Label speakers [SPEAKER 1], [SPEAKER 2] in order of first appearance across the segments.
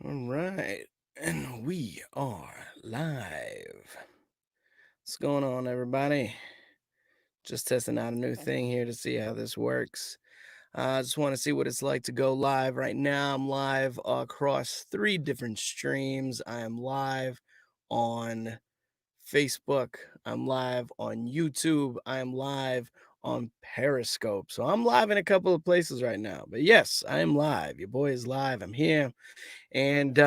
[SPEAKER 1] All right. And we are live. What's going on, everybody? Just testing out a new thing here to see how this works. I just want to see what it's like to go live. Right now, I'm live across three different streams. I am live on Facebook. I'm live on YouTube. I am live on Periscope. So I'm live in a couple of places right now. But yes, I am live. Your boy is live. I'm here. And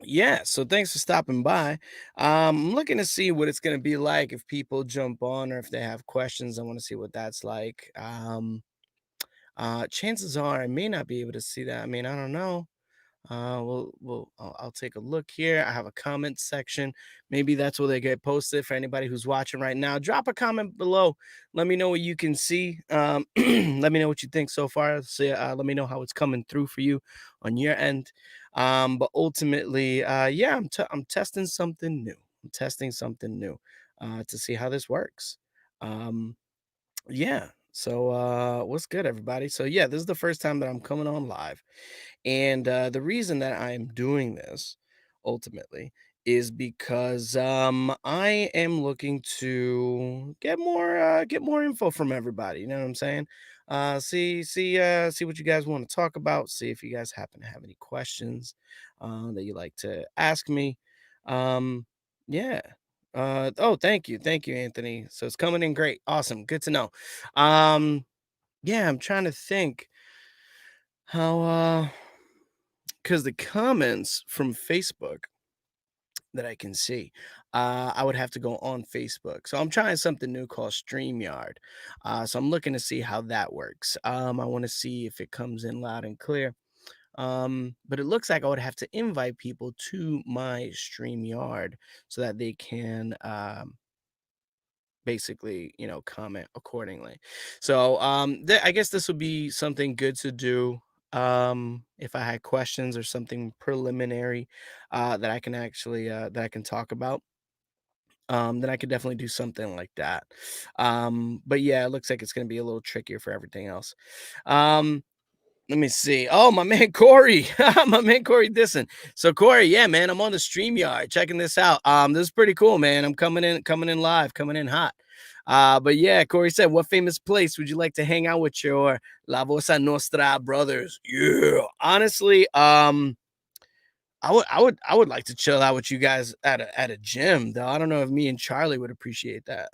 [SPEAKER 1] yeah, so thanks for stopping by. I'm looking to see what it's going to be like if people jump on or if they have questions. I want to see what that's like. Chances are I may not be able to see that. I mean, I don't know. I'll take a look here. I have a comment section. Maybe that's where they get posted for anybody who's watching right now. Drop a comment below. Let me know what you can see. Let me know what you think so far. Let me know how it's coming through for you on your end. But ultimately, yeah, I'm testing something new. I'm testing something new to see how this works. Um, yeah. So what's good, everybody? So yeah, this is the first time that I'm coming on live. And the reason that I'm doing this ultimately is because I am looking to get more info from everybody. You know what I'm saying? See what you guys want to talk about. See if you guys happen to have any questions that you like to ask me. Um, yeah. Oh, thank you, Anthony. So it's coming in great, awesome, good to know. Um, yeah, I'm trying to think how because the comments from Facebook that I can see, I would have to go on Facebook. So I'm trying something new called StreamYard. So I'm looking to see how that works. I want to see if it comes in loud and clear. But it looks like I would have to invite people to my StreamYard so that they can basically, comment accordingly. So, I guess this would be something good to do if I had questions or something preliminary that I can actually that I can talk about. Then I could definitely do something like that. But yeah, it looks like it's going to be a little trickier for everything else. Um, Let me see. Oh, my man Corey, my man Corey Disson. So Corey, yeah, man, I'm on the StreamYard checking this out. This is pretty cool, man. I'm coming in live, coming in hot. But yeah, Corey said, "What famous place would you like to hang out with your La Vosa Nostra brothers?" Yeah, honestly, I would like to chill out with you guys at a gym, though. I don't know if me and Charlie would appreciate that.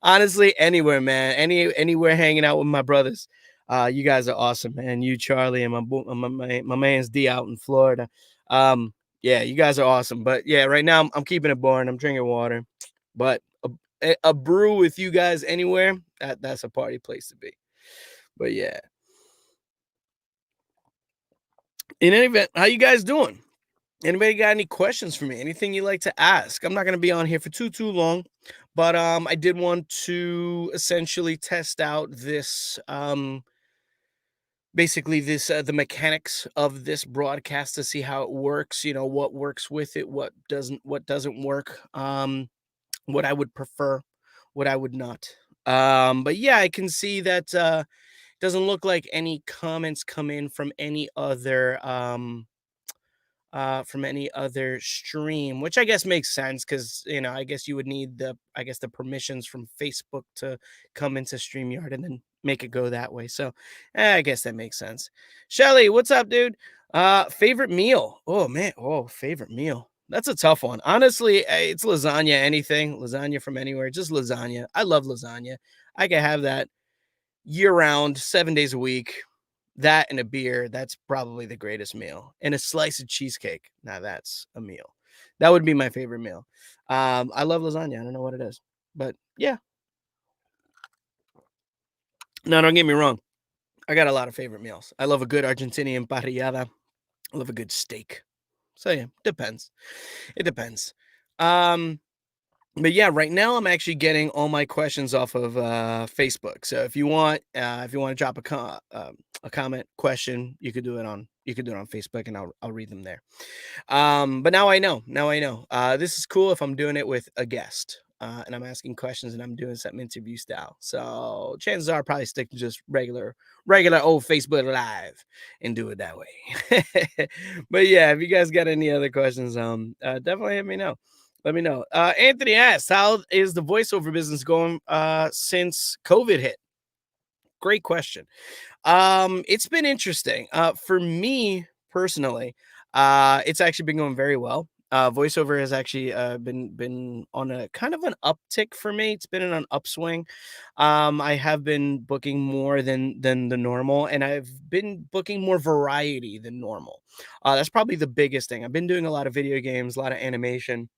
[SPEAKER 1] Honestly, anywhere, man. Anywhere hanging out with my brothers. You guys are awesome, man. You, Charlie, and my man's D out in Florida. Yeah, you guys are awesome. But yeah, right now I'm keeping it boring. I'm drinking water. But a brew with you guys anywhere, that's a party place to be. But yeah. In any event, how you guys doing? Anybody got any questions for me? Anything you like to ask? I'm not going to be on here for too long, but I did want to essentially test out this basically this the mechanics of this broadcast to see how it works, what works with it, what doesn't work, what I would prefer, what I would not. But yeah, I can see that doesn't look like any comments come in from any other stream, which I guess makes sense because I guess you would need the permissions from Facebook to come into StreamYard and then make it go that way. So I guess that makes sense. Shelly, what's up, dude? Favorite meal? Oh man, favorite meal. That's a tough one. Honestly, it's lasagna, anything. Lasagna from anywhere, just lasagna. I love lasagna. I can have that year round, 7 days a week. That and a beer, that's probably the greatest meal. And a slice of cheesecake. Now that's a meal. That would be my favorite meal. I love lasagna. I don't know what it is. But yeah. No, don't get me wrong. I got a lot of favorite meals. I love a good Argentinian parrillada. I love a good steak. So yeah, depends. It depends. Um, but yeah, right now I'm actually getting all my questions off of Facebook. So if you want to drop a comment question, you could do it on Facebook, and I'll read them there. But now I know. This is cool if I'm doing it with a guest. and I'm asking questions and I'm doing something interview style. So chances are I'll probably stick to just regular old Facebook Live and do it that way. But yeah, if you guys got any other questions, definitely let me know. Let me know. Anthony asks, how is the voiceover business going since COVID hit? Great question. It's been interesting. For me personally, it's actually been going very well. Voiceover has actually been on a kind of an uptick for me. It's been in an upswing. I have been booking more than the normal, and I've been booking more variety than normal. That's probably the biggest thing. I've been doing a lot of video games, a lot of animation,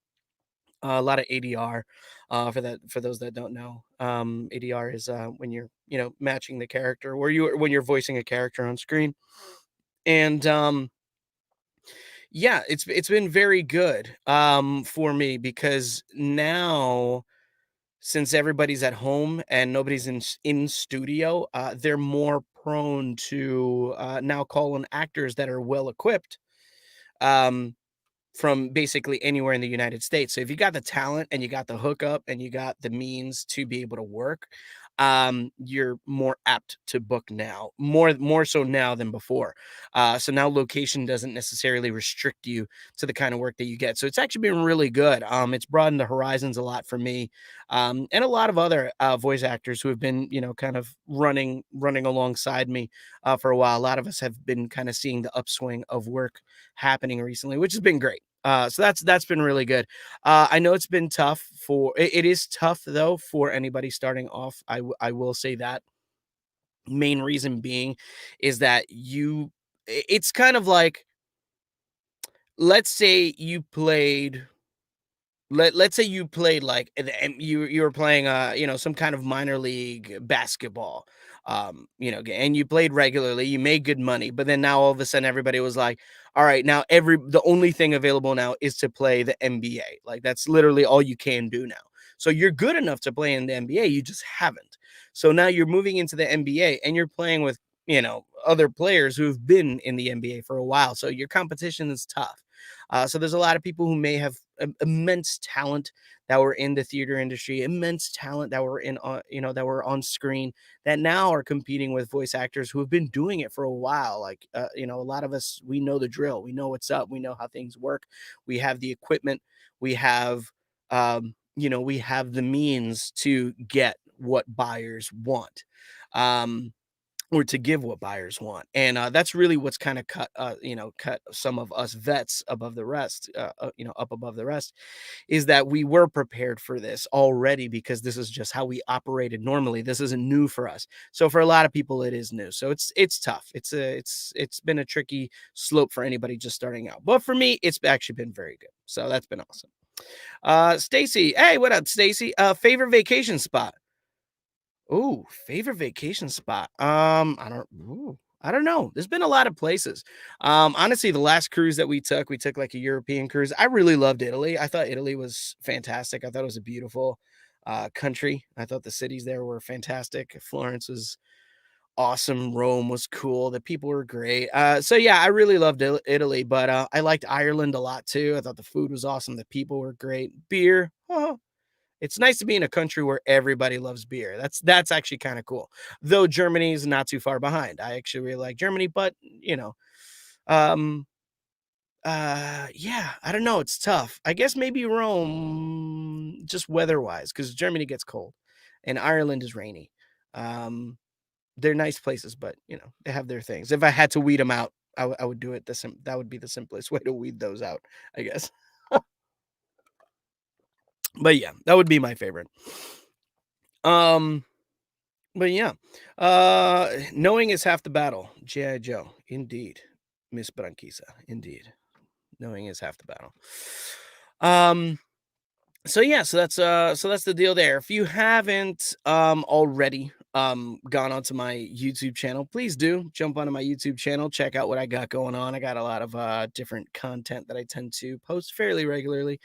[SPEAKER 1] a lot of ADR. For those that don't know, ADR is when you're matching the character, or when you're voicing a character on screen. And yeah, it's been very good for me, because now, since everybody's at home and nobody's in studio, they're more prone to now call on actors that are well equipped. Um, from basically anywhere in the United States. So if you got the talent and you got the hookup and you got the means to be able to work, you're more apt to book now, more so now than before. So now location doesn't necessarily restrict you to the kind of work that you get. So it's actually been really good. It's broadened the horizons a lot for me, and a lot of other voice actors who have been, kind of running alongside me for a while. A lot of us have been kind of seeing the upswing of work happening recently, which has been great. So that's been really good. I know it's been tough it is tough though for anybody starting off. I will say that. Main reason being is that it's kind of like, let's say you played let's say you played like you were playing some kind of minor league basketball, and you played regularly, you made good money, but then now all of a sudden everybody was like, all right, now the only thing available now is to play the NBA. Like, that's literally all you can do now. So you're good enough to play in the NBA, you just haven't. So now you're moving into the NBA and you're playing with, other players who've been in the NBA for a while. So your competition is tough. So there's a lot of people who may have immense talent that were in the theater industry, immense talent that were that were on screen, that now are competing with voice actors who have been doing it for a while. Like, a lot of us, we know the drill, we know what's up, we know how things work, we have the equipment, we have, we have the means to get what buyers want. Or to give what buyers want. And that's really what's kind of cut some of us vets above the rest, up above the rest, is that we were prepared for this already, because this is just how we operated normally. This isn't new for us. So for a lot of people, it is new. So it's tough. It's been a tricky slope for anybody just starting out. But for me, it's actually been very good. So that's been awesome. Stacy, hey, what up, Stacy? Favorite vacation spot? Oh, favorite vacation spot. I don't know. There's been a lot of places. Honestly, the last cruise that we took like a European cruise. I really loved Italy. I thought Italy was fantastic. I thought it was a beautiful country. I thought the cities there were fantastic. Florence was awesome. Rome was cool. The people were great. So yeah, I really loved Italy, but I liked Ireland a lot too. I thought the food was awesome. The people were great. Beer. It's nice to be in a country where everybody loves beer. That's actually kind of cool. Though Germany is not too far behind. I actually really like Germany, but um, yeah, I don't know. It's tough. I guess maybe Rome, just weather-wise, because Germany gets cold, and Ireland is rainy. Um, they're nice places, but they have their things. If I had to weed them out, I would do it. That would be the simplest way to weed those out, I guess. But yeah, that would be my favorite. Um, But yeah, knowing is half the battle. G.I. Joe, indeed. Miss Branquisa, indeed. Knowing is half the battle. Um, so yeah, so that's the deal there. If you haven't already gone onto my YouTube channel, please do jump onto my YouTube channel, check out what I got going on. I got a lot of different content that I tend to post fairly regularly.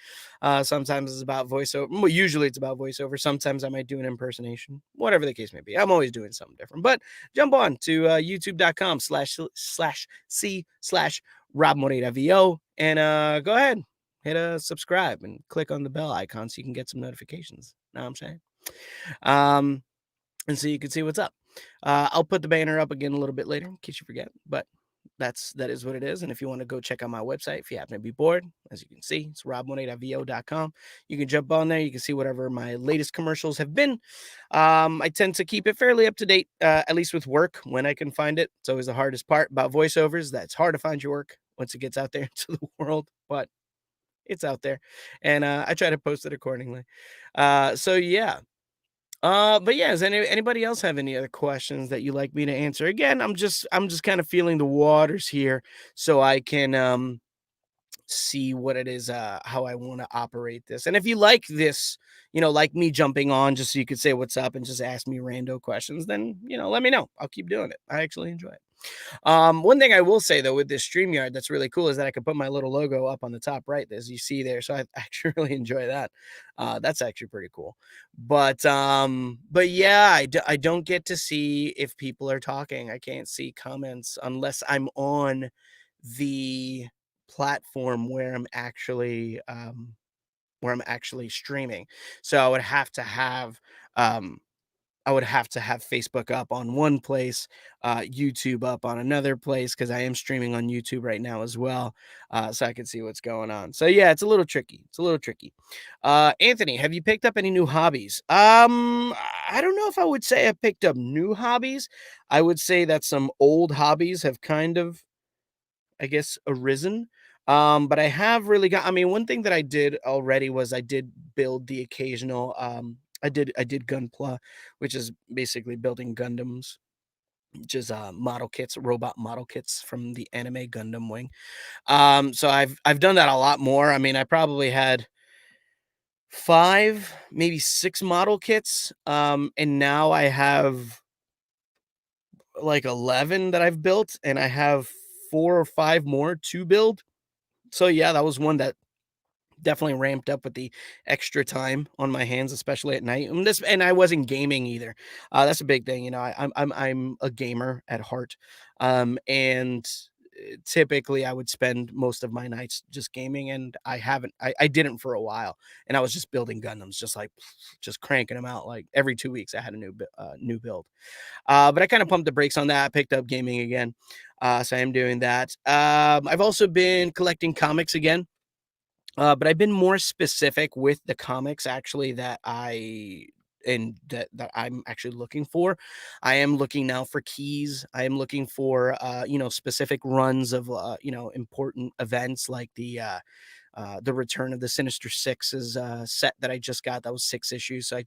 [SPEAKER 1] Sometimes it's about voiceover. Well, usually it's about voiceover. Sometimes I might do an impersonation, whatever the case may be. I'm always doing something different. But jump on to youtube.com/c/Robb Moreira VO, and go ahead, hit a subscribe and click on the bell icon so you can get some notifications. Know what I'm saying? Um, and so you can see what's up. I'll put the banner up again a little bit later in case you forget, but that is what it is. And if you want to go check out my website, if you happen to be bored, as you can see, it's robbmoreira.vo.com. You can jump on there. You can see whatever my latest commercials have been. I tend to keep it fairly up to date, at least with work when I can find it. It's always the hardest part about voiceovers. That's hard to find your work once it gets out there into the world, but it's out there, and I try to post it accordingly. So yeah, but yeah, does anybody else have any other questions that you like me to answer? Again, I'm just kind of feeling the waters here so I can see what it is, how I want to operate this. And if you like this, like me jumping on just so you could say what's up and just ask me rando questions, then let me know. I'll keep doing it. I actually enjoy it. One thing I will say though with this StreamYard that's really cool is that I can put my little logo up on the top right as you see there. So I actually really enjoy that. That's actually pretty cool. But yeah, I don't get to see if people are talking. I can't see comments unless I'm on the platform where I'm actually streaming. So um I would have to have Facebook up on one place, YouTube up on another place because I am streaming on YouTube right now as well, so I can see what's going on. So yeah, it's a little tricky. It's a little tricky. Anthony, have you picked up any new hobbies? I don't know if I would say I picked up new hobbies. I would say that some old hobbies have kind of, I guess, arisen. But I have really got. I mean, one thing that I did already was I did build the occasional. I did Gunpla, which is basically building Gundams, which is model kits, robot model kits from the anime Gundam Wing. So I've done that a lot more. I mean, I probably had 5, maybe 6 model kits. And now I have like 11 that I've built, and I have 4 or 5 more to build. So yeah, that was one that definitely ramped up with the extra time on my hands, especially at night. And I wasn't gaming either. That's a big thing. I'm a gamer at heart, and typically I would spend most of my nights just gaming, and I didn't for a while, and I was just building Gundams, just like just cranking them out like every 2 weeks. I had a new build. But I kind of pumped the brakes on that. Picked up gaming again, so I am doing that. I've also been collecting comics again. But I've been more specific with the comics actually that I'm actually looking for. I am looking now for keys. I am looking for specific runs of important events like the Return of the Sinister Six is set that I just got. That was 6 issues, so I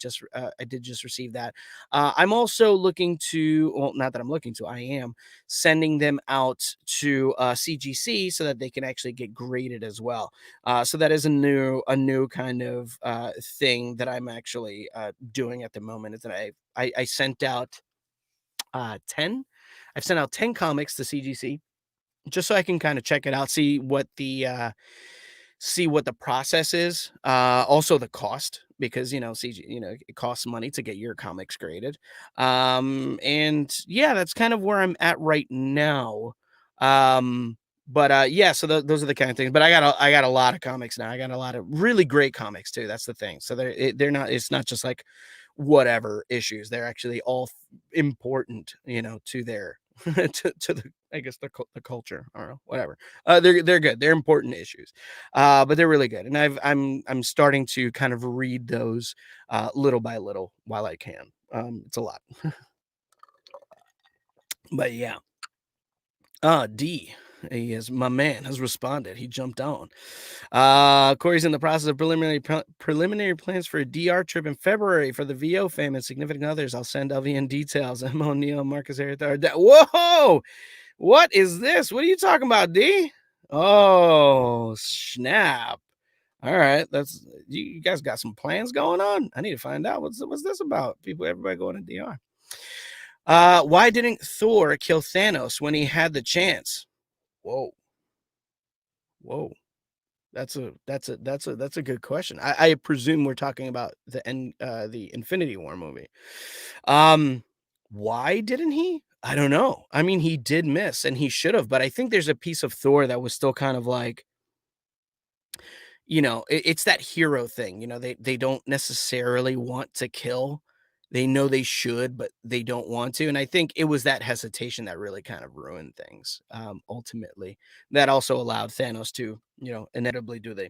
[SPEAKER 1] did just receive that. I'm also looking to, well, not that I'm looking to, I am sending them out to CGC so that they can actually get graded as well. So that is a new kind of thing that I'm actually doing at the moment. Is that I sent out 10. I've sent out 10 comics to CGC just so I can kind of check it out, see what the process is, also the cost, because CG, it costs money to get your comics graded. And yeah, that's kind of where I'm at right now. But yeah, so those are the kind of things. But I got a lot of comics now. I got a lot of really great comics too. That's the thing. So they're not. It's not just like whatever issues. They're actually all important, to their to the, I guess, the culture. I don't know, whatever. They're good. They're important issues, but they're really good. And I'm starting to kind of read those little by little while I can. It's a lot, but yeah. D. He is my man has responded. He jumped on. Corey's in the process of preliminary plans for a DR trip in February for the VO fam and significant others. I'll send LVN details. M. O'Neill, Marcus Arithar. Whoa! What is this? What are you talking about, D? Oh, snap. All right. That's you guys got some plans going on? I need to find out what's this about. Everybody going to DR. Why didn't Thor kill Thanos when he had the chance? Whoa. Whoa. That's a good question. I presume we're talking about the Infinity War movie. Um, why didn't he? I don't know. I mean, he did miss, and he should have, but I think there's a piece of Thor that was still kind of like, it's that hero thing, they don't necessarily want to kill. They know they should, but they don't want to, and I think it was that hesitation that really kind of ruined things, ultimately. That also allowed Thanos to, inevitably do the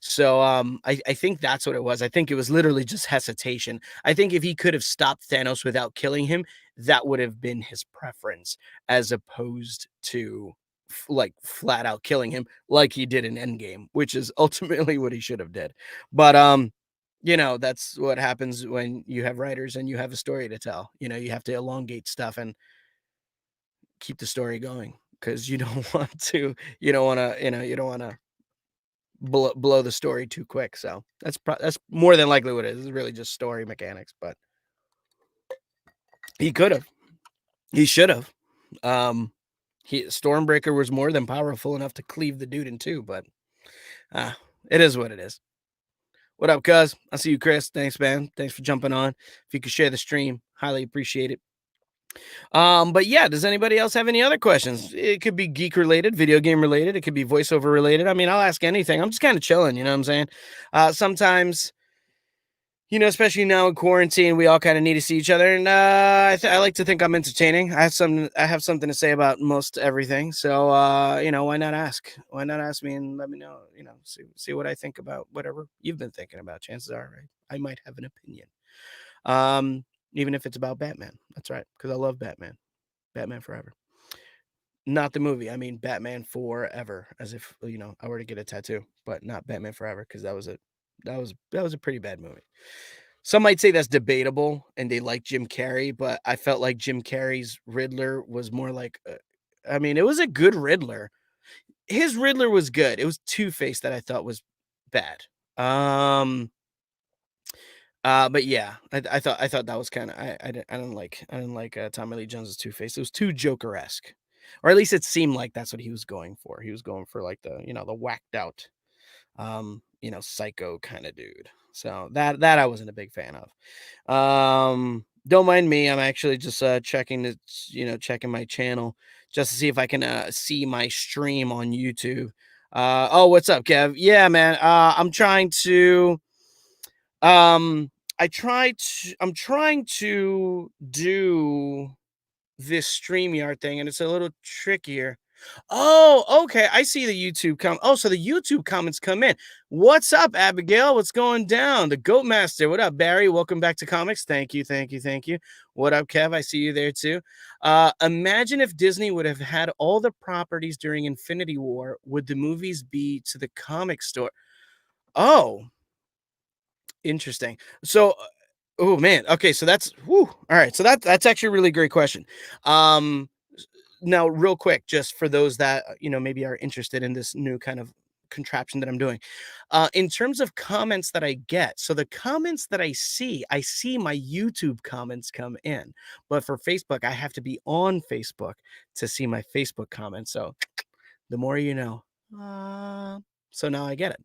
[SPEAKER 1] so, I think that's what it was. I think it was literally just hesitation. I think if he could have stopped Thanos without killing him, that would have been his preference, as opposed to like flat out killing him like he did in Endgame, which is ultimately what he should have did. But that's what happens when you have writers and you have a story to tell. You have to elongate stuff and keep the story going because you don't want to. You don't want to blow the story too quick. So that's more than likely what it is. It's really just story mechanics, but he could have, he should have. Um, Stormbreaker was more than powerful enough to cleave the dude in two, but uh, it is what it is. What up, cuz? I see you, Chris. Thanks, man. Thanks for jumping on. If you could share the stream, highly appreciate it. But yeah, does anybody else have any other questions? It could be geek related, video game related, it could be voiceover related. I mean, I'll ask anything. I'm just kind of chilling, you know what I'm saying? Sometimes, especially now in quarantine, we all kind of need to see each other, and I like to think I'm entertaining. I have something to say about most everything. So why not ask? Why not ask me and let me know? See what I think about whatever you've been thinking about. Chances are, right, I might have an opinion. Um, Even if it's about Batman. That's right, because I love Batman. Batman Forever. Not the movie. I mean Batman Forever, as if I were to get a tattoo, but not Batman Forever, because that was a pretty bad movie. Some might say that's debatable, and they like Jim Carrey, but I felt like Jim Carrey's Riddler was more like, I mean, it was a good Riddler. His Riddler was good. It was Two-Face that I thought was bad. But yeah, I thought that was kind of I didn't like Tommy Lee Jones's Two-Face. It was too Joker-esque, or at least it seemed like that's what he was going for. He was going for like the whacked out, psycho kind of dude. So that I wasn't a big fan of. Don't mind me. I'm actually just checking my channel just to see if I can see my stream on YouTube. Oh, what's up, Kev? Yeah, man. I'm trying to um I'm trying to do this StreamYard thing, and it's a little trickier. Oh, okay. I see the YouTube Oh, so the YouTube comments come in. What's up, Abigail? What's going down? The Goat Master. What up, Barry? Welcome back to comics. Thank you, thank you, thank you. What up, Kev? I see you there too. Imagine if Disney would have had all the properties during Infinity War. Would the movies be to the comic store? Oh, interesting. So, oh man. Okay, so that's whew. All right. So that's actually a really great question. Um, Now, real quick, just for those that maybe are interested in this new kind of contraption that I'm doing, in terms of comments that I get, so the comments that I see my YouTube comments come in, but for Facebook, I have to be on Facebook to see my Facebook comments. So the more you know. Uh, so now I get it.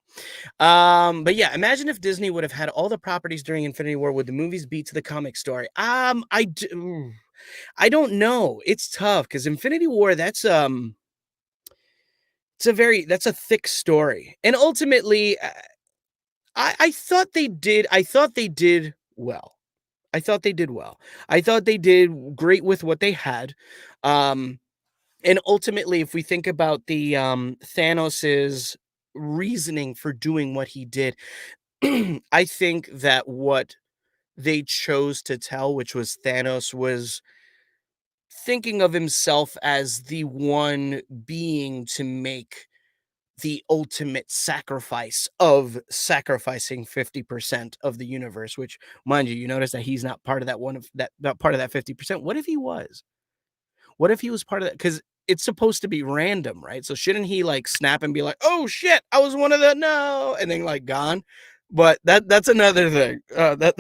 [SPEAKER 1] But yeah, imagine if Disney would have had all the properties during Infinity War. Would the movies be to the comic story? I don't know. It's tough because Infinity War, that's a thick story. And ultimately, I thought they did. I thought they did well. I thought they did well. I thought they did great with what they had. Um, and ultimately, if we think about the Thanos's reasoning for doing what he did, I think that what they chose to tell, which was Thanos was thinking of himself as the one being to make the ultimate sacrifice of sacrificing 50% of the universe, which, mind you, you notice that he's not part of that one of that part of that 50%. What if he was? What if he was part of that? Because it's supposed to be random, right? So shouldn't he like snap and be like, "Oh shit, I was one of the no," and then like gone? But that's another thing. That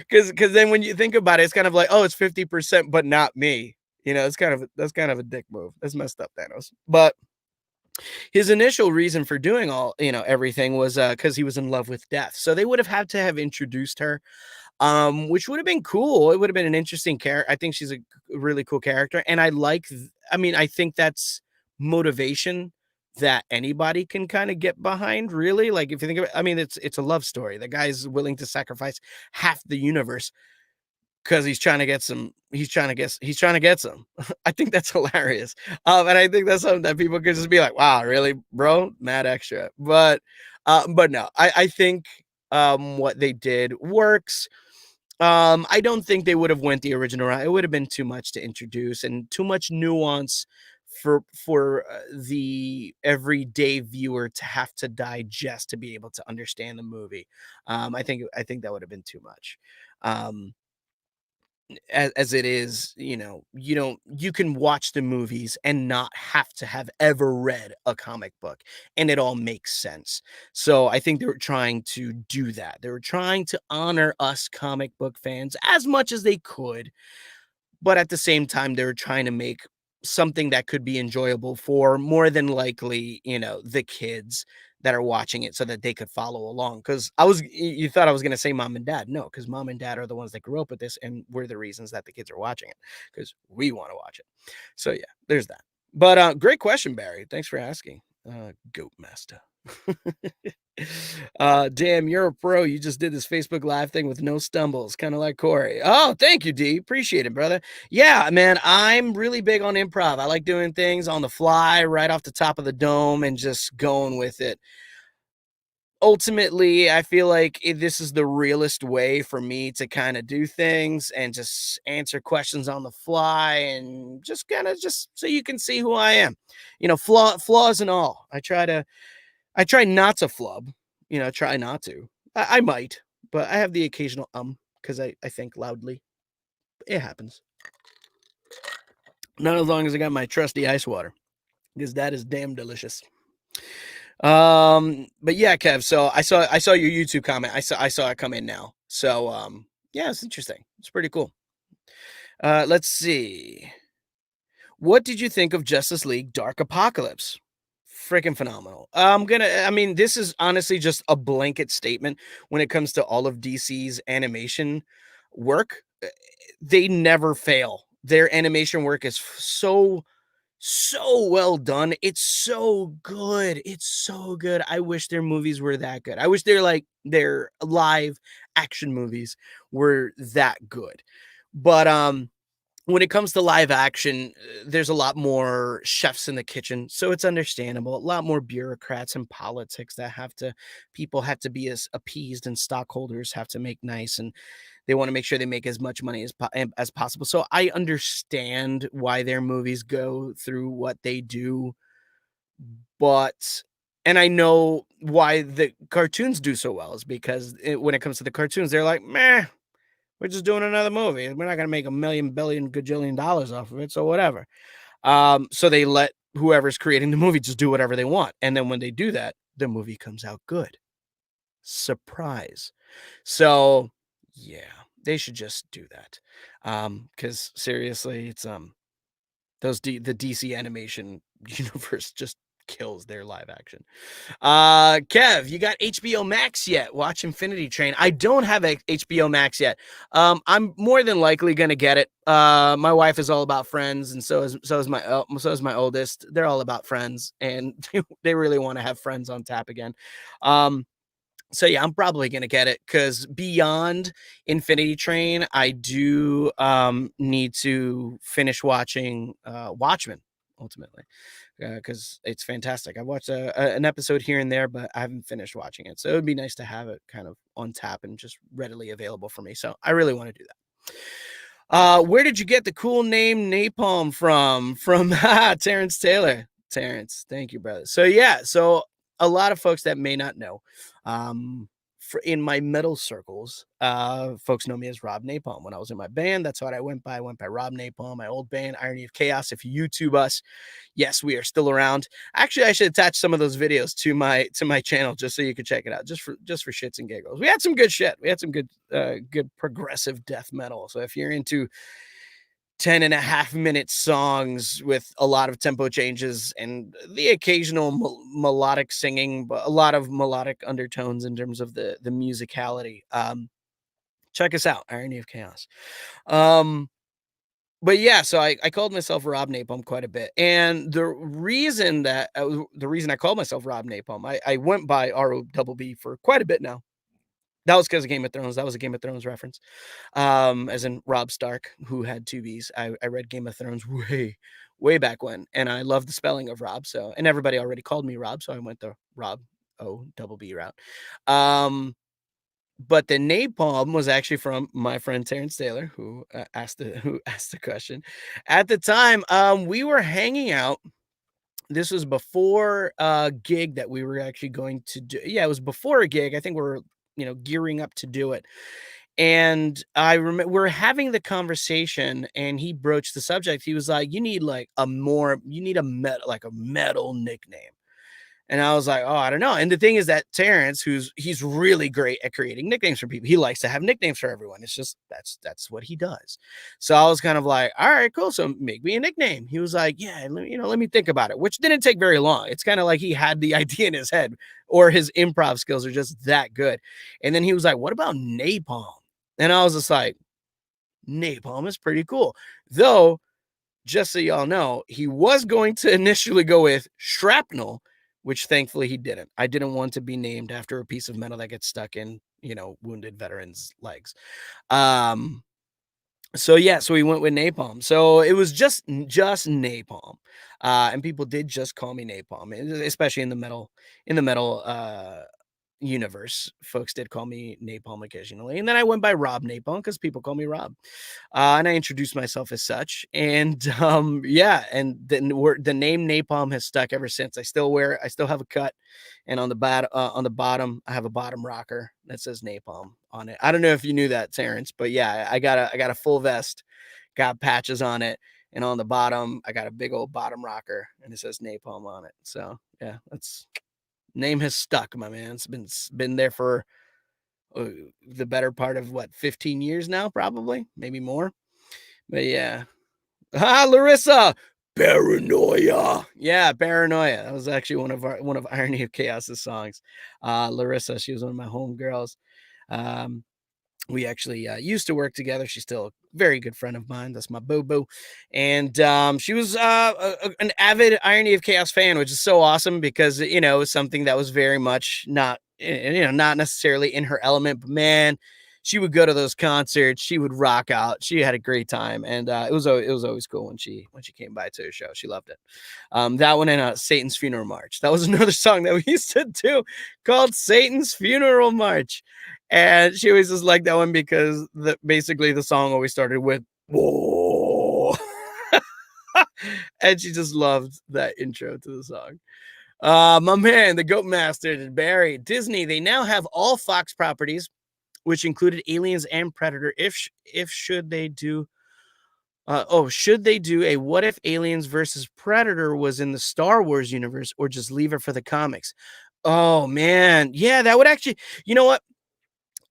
[SPEAKER 1] because then when you think about it, it's kind of like, oh, it's 50%, but not me. That's kind of a dick move. That's messed up, Thanos. But his initial reason for doing everything was because he was in love with death. So they would have had to have introduced her, which would have been cool. It would have been an interesting character. I think she's a really cool character, and I think that's motivation that anybody can kind of get behind, really. Like if you think of it, I mean, it's a love story. The guy's willing to sacrifice half the universe because he's trying to get some. I think that's hilarious. And I think that's something that people could just be like, wow, really, bro? Mad extra. But no, I think what they did works. I don't think they would have went the original route. It would have been too much to introduce and too much nuance for the everyday viewer to have to digest to be able to understand the movie. I think that would have been too much. Um, as it is, you can watch the movies and not have to have ever read a comic book, and it all makes sense. So I think they were trying to do that. They were trying to honor us comic book fans as much as they could, but at the same time, they were trying to make something that could be enjoyable for more than likely, the kids that are watching it so that they could follow along. Because you thought I was going to say mom and dad. No, because mom and dad are the ones that grew up with this and we're the reasons that the kids are watching it because we want to watch it. So, yeah, there's that. But great question, Barry. Thanks for asking. Goat Master. Damn, you're a pro. You just did this Facebook Live thing with no stumbles, kind of like Corey. Oh, thank you, D. Appreciate it, brother. Yeah, man, I'm really big on improv. I like doing things on the fly, right off the top of the dome, and just going with it. Ultimately, I feel like this is the realest way for me to kind of do things and just answer questions on the fly and just kind of just so you can see who I am. Flaws and all. I try not to flub, try not to. I might, but I have the occasional because I think loudly. It happens. Not as long as I got my trusty ice water, because that is damn delicious. But yeah, Kev. So I saw your YouTube comment. I saw it come in now. So yeah, it's interesting. It's pretty cool. Let's see. What did you think of Justice League Dark Apocalypse? Freaking phenomenal. I mean, this is honestly just a blanket statement when it comes to all of DC's animation work. They never fail. Their animation work is so well done. It's so good. It's so good. I wish their movies were that good. I wish their live action movies were that good. But when it comes to live action, there's a lot more chefs in the kitchen, so it's understandable. A lot more bureaucrats and politics that people have to be as appeased, and stockholders have to make nice, and they want to make sure they make as much money as possible. So I understand why their movies go through what they do, but and I know why the cartoons do so well is because when it comes to the cartoons, they're like, meh, we're just doing another movie. We're not gonna make a million, billion, gajillion dollars off of it, so whatever. So they let whoever's creating the movie just do whatever they want, and then when they do that, the movie comes out good. Surprise. So, yeah, they should just do that. Because seriously, it's the DC animation universe just kills their live action. Kev, you got HBO Max yet? Watch Infinity Train. I don't have a HBO Max yet. I'm more than likely gonna get it. My wife is all about Friends, and so is my oldest. They're all about Friends, and they really want to have Friends on tap again. So yeah, I'm probably gonna get it because beyond Infinity Train, I do need to finish watching Watchmen ultimately because it's fantastic. I've watched an episode here and there, but I haven't finished watching it. So it would be nice to have it kind of on tap and just readily available for me. So I really want to do that. Where did you get the cool name Napalm from? From Terrence Taylor. Terrence, thank you, brother. So yeah, so a lot of folks that may not know, in my metal circles, folks know me as Rob Napalm. When I was in my band, that's what I went by. I went by Rob Napalm, my old band, Irony of Chaos. If you YouTube us, yes, we are still around. Actually, I should attach some of those videos to my channel just so you can check it out, just for shits and giggles. We had some good shit. We had some good progressive death metal. So if you're into 10.5 minute songs with a lot of tempo changes and the occasional melodic singing, but a lot of melodic undertones in terms of the musicality. Check us out, Irony of Chaos. Um, But yeah, so I called myself Rob Napalm quite a bit, and the reason I called myself Rob Napalm, I went by ROBB for quite a bit now. That was because of Game of Thrones. That was a Game of Thrones reference. As in Robb Stark, who had 2 Bs. I read Game of Thrones way back when, and I love the spelling of Rob, so and everybody already called me Rob, so I went the Rob O double B route. Um, but the napalm was actually from my friend Terrence Taylor, who, who asked the question. At the time, we were hanging out. This was before a gig that we were actually going to do. Yeah, it was before a gig. I think we're, gearing up to do it. And I remember we're having the conversation and he broached the subject. He was like, you need a metal nickname. And I was like, "Oh, I don't know." And the thing is that Terrence, he's really great at creating nicknames for people. He likes to have nicknames for everyone. It's just that's what he does. So I was kind of like, "All right, cool. So make me a nickname." He was like, "Yeah, let me think about it," which didn't take very long. It's kind of like he had the idea in his head, or his improv skills are just that good. And then he was like, "What about Napalm?" And I was just like, "Napalm is pretty cool." Though just so y'all know, he was going to initially go with shrapnel, which thankfully he didn't. I didn't want to be named after a piece of metal that gets stuck in, wounded veterans' legs. Um, so yeah, so we went with napalm. So it was just napalm. And people did just call me napalm, especially in the metal universe. Folks did call me Napalm occasionally. And then I went by Rob Napalm because people call me Rob. And I introduced myself as such. And yeah, and the name Napalm has stuck ever since. I still have a cut. And on the bottom, I have a bottom rocker that says Napalm on it. I don't know if you knew that, Terrence, but yeah, I got a full vest, got patches on it. And on the bottom, I got a big old bottom rocker and it says Napalm on it. So yeah, that's name has stuck, my man. It's been there for uh, the better part of what, 15 years now, probably, maybe more. But yeah. Ah, Larissa, paranoia. Yeah, paranoia. That was actually one of Irony of Chaos's songs. Larissa, she was one of my homegirls. Um, we actually used to work together. She's still a very good friend of mine. That's my boo boo, and she was an avid Irony of Chaos fan, which is so awesome because it was something that was very much not necessarily in her element. But man, she would go to those concerts. She would rock out. She had a great time, and it was always cool when she came by to a show. She loved it. That one and Satan's Funeral March. That was another song that we used to do called Satan's Funeral March. And she always just liked that one because basically the song always started with "Whoa," and she just loved that intro to the song. My man, the Goat Master, Barry, Disney. They now have all Fox properties, which included Aliens and Predator. If should they do should they do a what if Aliens versus Predator was in the Star Wars universe, or just leave it for the comics? Oh man, yeah, that would actually. You know what?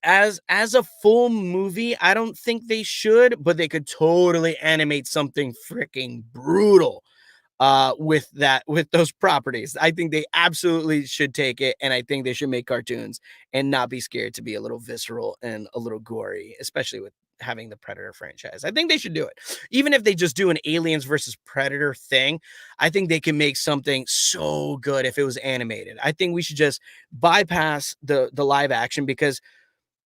[SPEAKER 1] As a full movie, I don't think they should, but they could totally animate something freaking brutal with those properties. I think they absolutely should take it, and I think they should make cartoons and not be scared to be a little visceral and a little gory, especially with having the Predator franchise. I think they should do it. Even if they just do an Aliens versus Predator thing, I think they can make something so good if it was animated. I think we should just bypass the live action because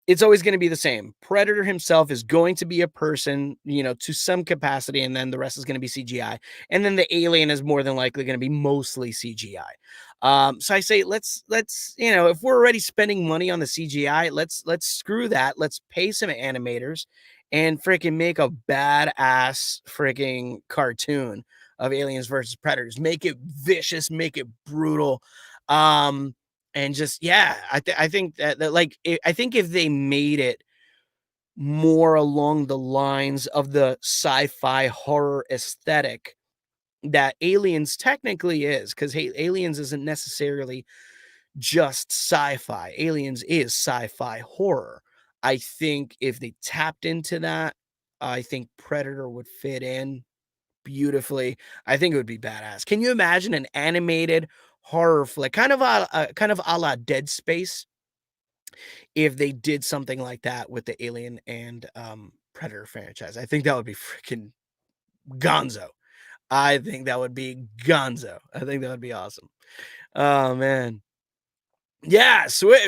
[SPEAKER 1] it's always going to be the same. Predator himself is going to be a person, to some capacity, and then the rest is going to be CGI. And then the alien is more than likely going to be mostly CGI. So I say let's if we're already spending money on the CGI, let's screw that. Let's pay some animators and freaking make a badass freaking cartoon of aliens versus predators. Make it vicious, make it brutal. And just yeah, I think that like I think if they made it more along the lines of the sci-fi horror aesthetic that Aliens technically is, because hey, Aliens isn't necessarily just sci-fi. Aliens is sci-fi horror. I think if they tapped into that, I think Predator would fit in beautifully. I think it would be badass. Can you imagine an animated horror flick, kind of a la Dead Space, if they did something like that with the Alien and Predator franchise? I think that would be freaking gonzo. I think that would be gonzo. I think that would be awesome. Oh man. Yeah,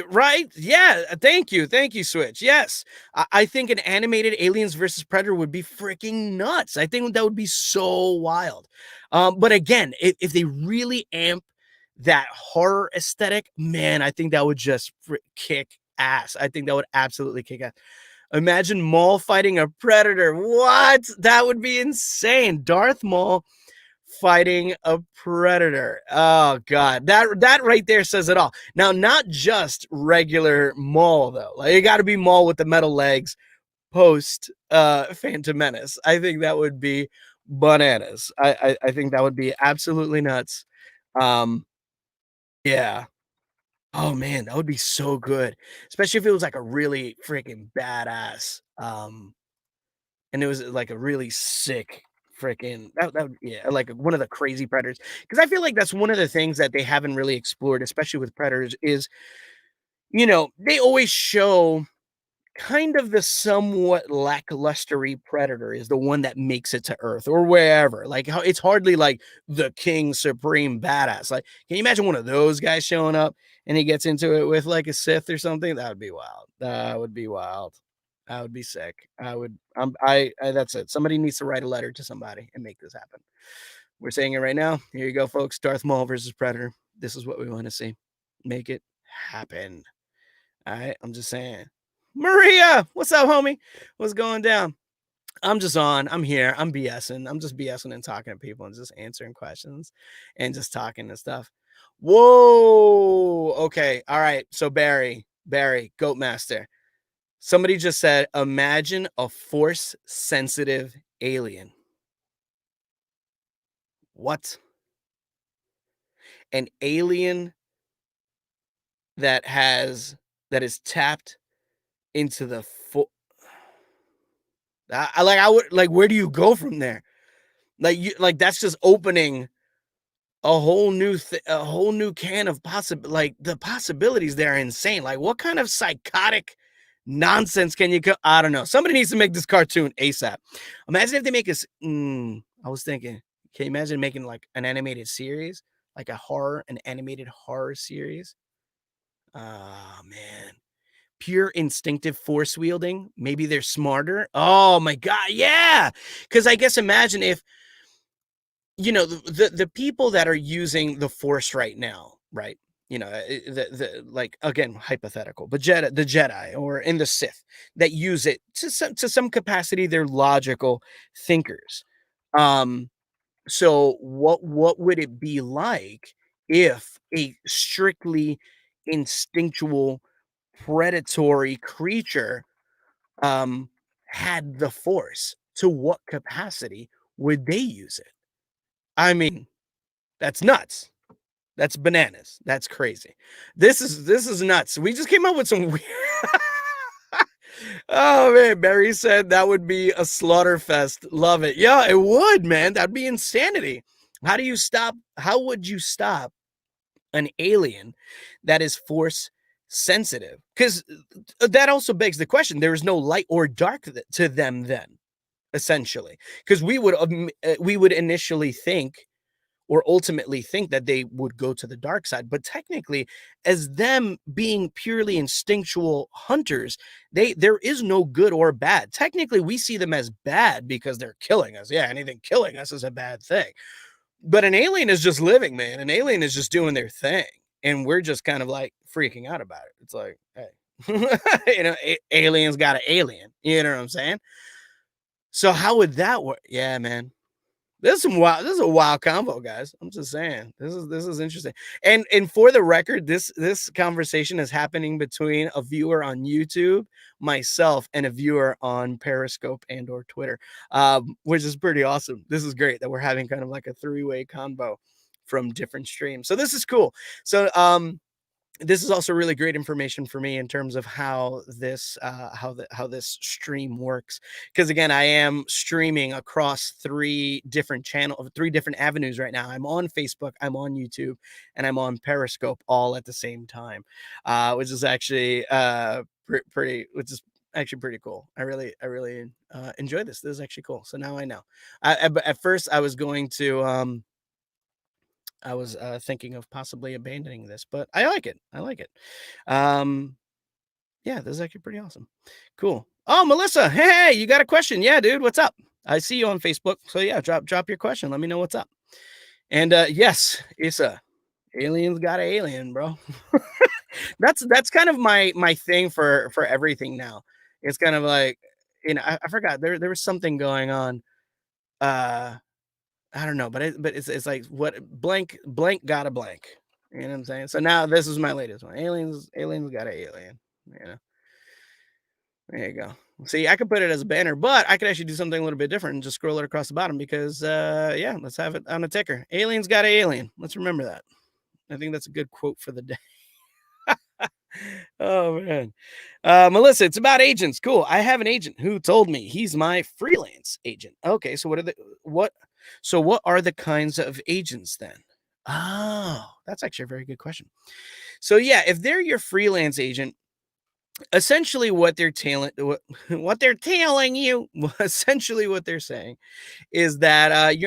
[SPEAKER 1] right? Yeah, thank you, Switch. Yes, I think an animated Aliens versus Predator would be freaking nuts. I think that would be so wild. But again, if they really amp that horror aesthetic, man, I think that would just kick ass. I think that would absolutely kick ass. Imagine Maul fighting a Predator. What? That would be insane. Darth Maul fighting a predator. Oh god, that right there says it all. Now, not just regular Maul though. Like it got to be Maul with the metal legs post Phantom Menace. I think that would be bananas. I think that would be absolutely nuts. Um, yeah. Oh man, that would be so good, especially if it was like a really freaking badass and it was like a really sick freaking yeah, like one of the crazy predators. Because I feel like that's one of the things that they haven't really explored, especially with predators, is they always show kind of the somewhat lacklustery predator is the one that makes it to Earth or wherever. Like how it's hardly like the king supreme badass. Like, can you imagine one of those guys showing up and he gets into it with like a Sith or something? That would be wild. That would be wild. That would be sick. I would. I. That's it. Somebody needs to write a letter to somebody and make this happen. We're saying it right now. Here you go, folks. Darth Maul versus Predator. This is what we want to see. Make it happen. All right. I'm just saying. Maria, what's up, homie? What's going down? I'm just on. I'm here. I'm BSing. I'm just BSing and talking to people and just answering questions and just talking and stuff. Whoa. Okay. All right. So Barry, Goat Master. Somebody just said, imagine a force sensitive alien. What? An alien that that is tapped into the I would like where do you go from there? Like that's just opening a whole new can of like the possibilities there are insane. Like what kind of psychotic nonsense can you go? I don't know. Somebody needs to make this cartoon ASAP. Imagine if they make us I was thinking, can you imagine making like an animated series, like an animated horror series? Oh man. Pure instinctive force wielding. Maybe they're smarter. Oh my god, yeah. Because I guess imagine if the people that are using the force right now, right? The like again hypothetical, but the Jedi or in the Sith that use it to some capacity, they're logical thinkers. Um, so what would it be like if a strictly instinctual predatory creature had the force? To what capacity would they use it? I mean, that's nuts. That's bananas. That's crazy. This is nuts. We just came up with some weird. Oh man, Barry said that would be a slaughter fest. Love it. Yeah, it would, man. That'd be insanity. How would you stop an alien that is force sensitive? Because that also begs the question: there is no light or dark to them then, essentially. Because we would initially think or ultimately think that they would go to the dark side. But technically, as them being purely instinctual hunters, there is no good or bad. Technically, we see them as bad because they're killing us. Yeah, anything killing us is a bad thing. But an alien is just living, man. An alien is just doing their thing. And we're just kind of like freaking out about it. It's like, hey, aliens got an alien. You know what I'm saying? So how would that work? Yeah, man. This is a wild combo, guys. I'm just saying. This is interesting. And for the record, this conversation is happening between a viewer on YouTube, myself, and a viewer on Periscope and or Twitter. Which is pretty awesome. This is great that we're having kind of like a three-way combo from different streams. So this is cool. So this is also really great information for me in terms of how this how this stream works, because again I am streaming across three different avenues right now. I'm on Facebook, I'm on YouTube, and I'm on Periscope all at the same time, which is actually pretty which is actually pretty cool. I really enjoyed this. This is actually cool. So now I know. But at first I was going to I was thinking of possibly abandoning this, but I like it. I like it. Um, yeah, this is actually pretty awesome. Cool. Oh, Melissa, hey, you got a question? Yeah, dude, what's up? I see you on Facebook. So yeah, drop your question. Let me know what's up. And yes, Issa, aliens got an alien, bro. That's kind of my thing for everything now. It's kind of like, I forgot there was something going on. Uh I don't know, but it's like what blank got a blank. You know what I'm saying? So now this is my latest one. Aliens got an alien. You know, there you go. See, I could put it as a banner, but I could actually do something a little bit different and just scroll it across the bottom because yeah, let's have it on a ticker. Aliens got an alien. Let's remember that. I think that's a good quote for the day. Oh man. Melissa, it's about agents. Cool. I have an agent who told me he's my freelance agent. Okay, so what are the kinds of agents then? Oh, that's actually a very good question. So yeah, if they're your freelance agent, essentially what they're telling you, essentially what they're saying is that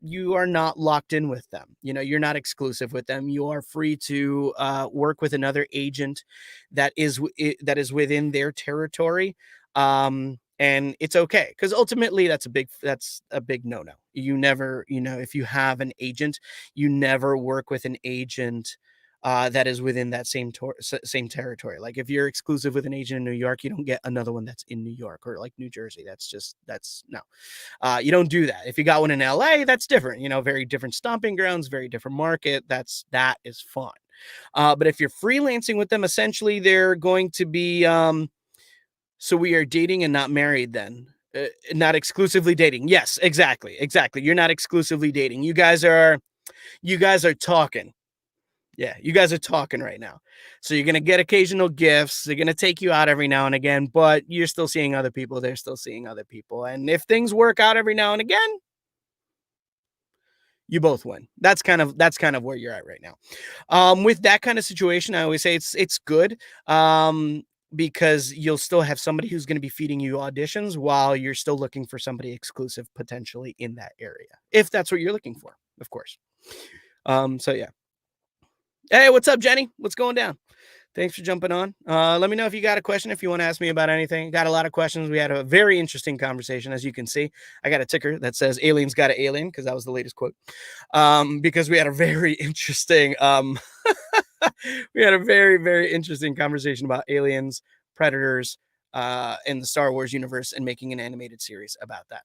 [SPEAKER 1] you are not locked in with them. You know, you're not exclusive with them. You are free to work with another agent that is within their territory. And it's okay because ultimately that's a big no-no. You never, if you have an agent, you never work with an agent that is within that same territory. Like if you're exclusive with an agent in New York, you don't get another one that's in New York or like New Jersey. That's no. You don't do that. If you got one in LA, that's different. Very different stomping grounds, very different market. That is fine. But if you're freelancing with them, essentially they're going to be so we are dating and not married then. Not exclusively dating. Yes, exactly. Exactly. You're not exclusively dating. You guys are talking. Yeah, you guys are talking right now. So you're going to get occasional gifts. They're going to take you out every now and again, but you're still seeing other people. They're still seeing other people. And if things work out every now and again, you both win. That's kind of where you're at right now. With that kind of situation, I always say it's good. Because you'll still have somebody who's going to be feeding you auditions while you're still looking for somebody exclusive potentially in that area. If that's what you're looking for, of course. So yeah. Hey, what's up, Jenny? What's going down? Thanks for jumping on. Let me know if you got a question, if you want to ask me about anything. Got a lot of questions. We had a very interesting conversation, as you can see. I got a ticker that says aliens got an alien because that was the latest quote. Because we had a very interesting we had a very, very interesting conversation about aliens, predators, in the Star Wars universe and making an animated series about that.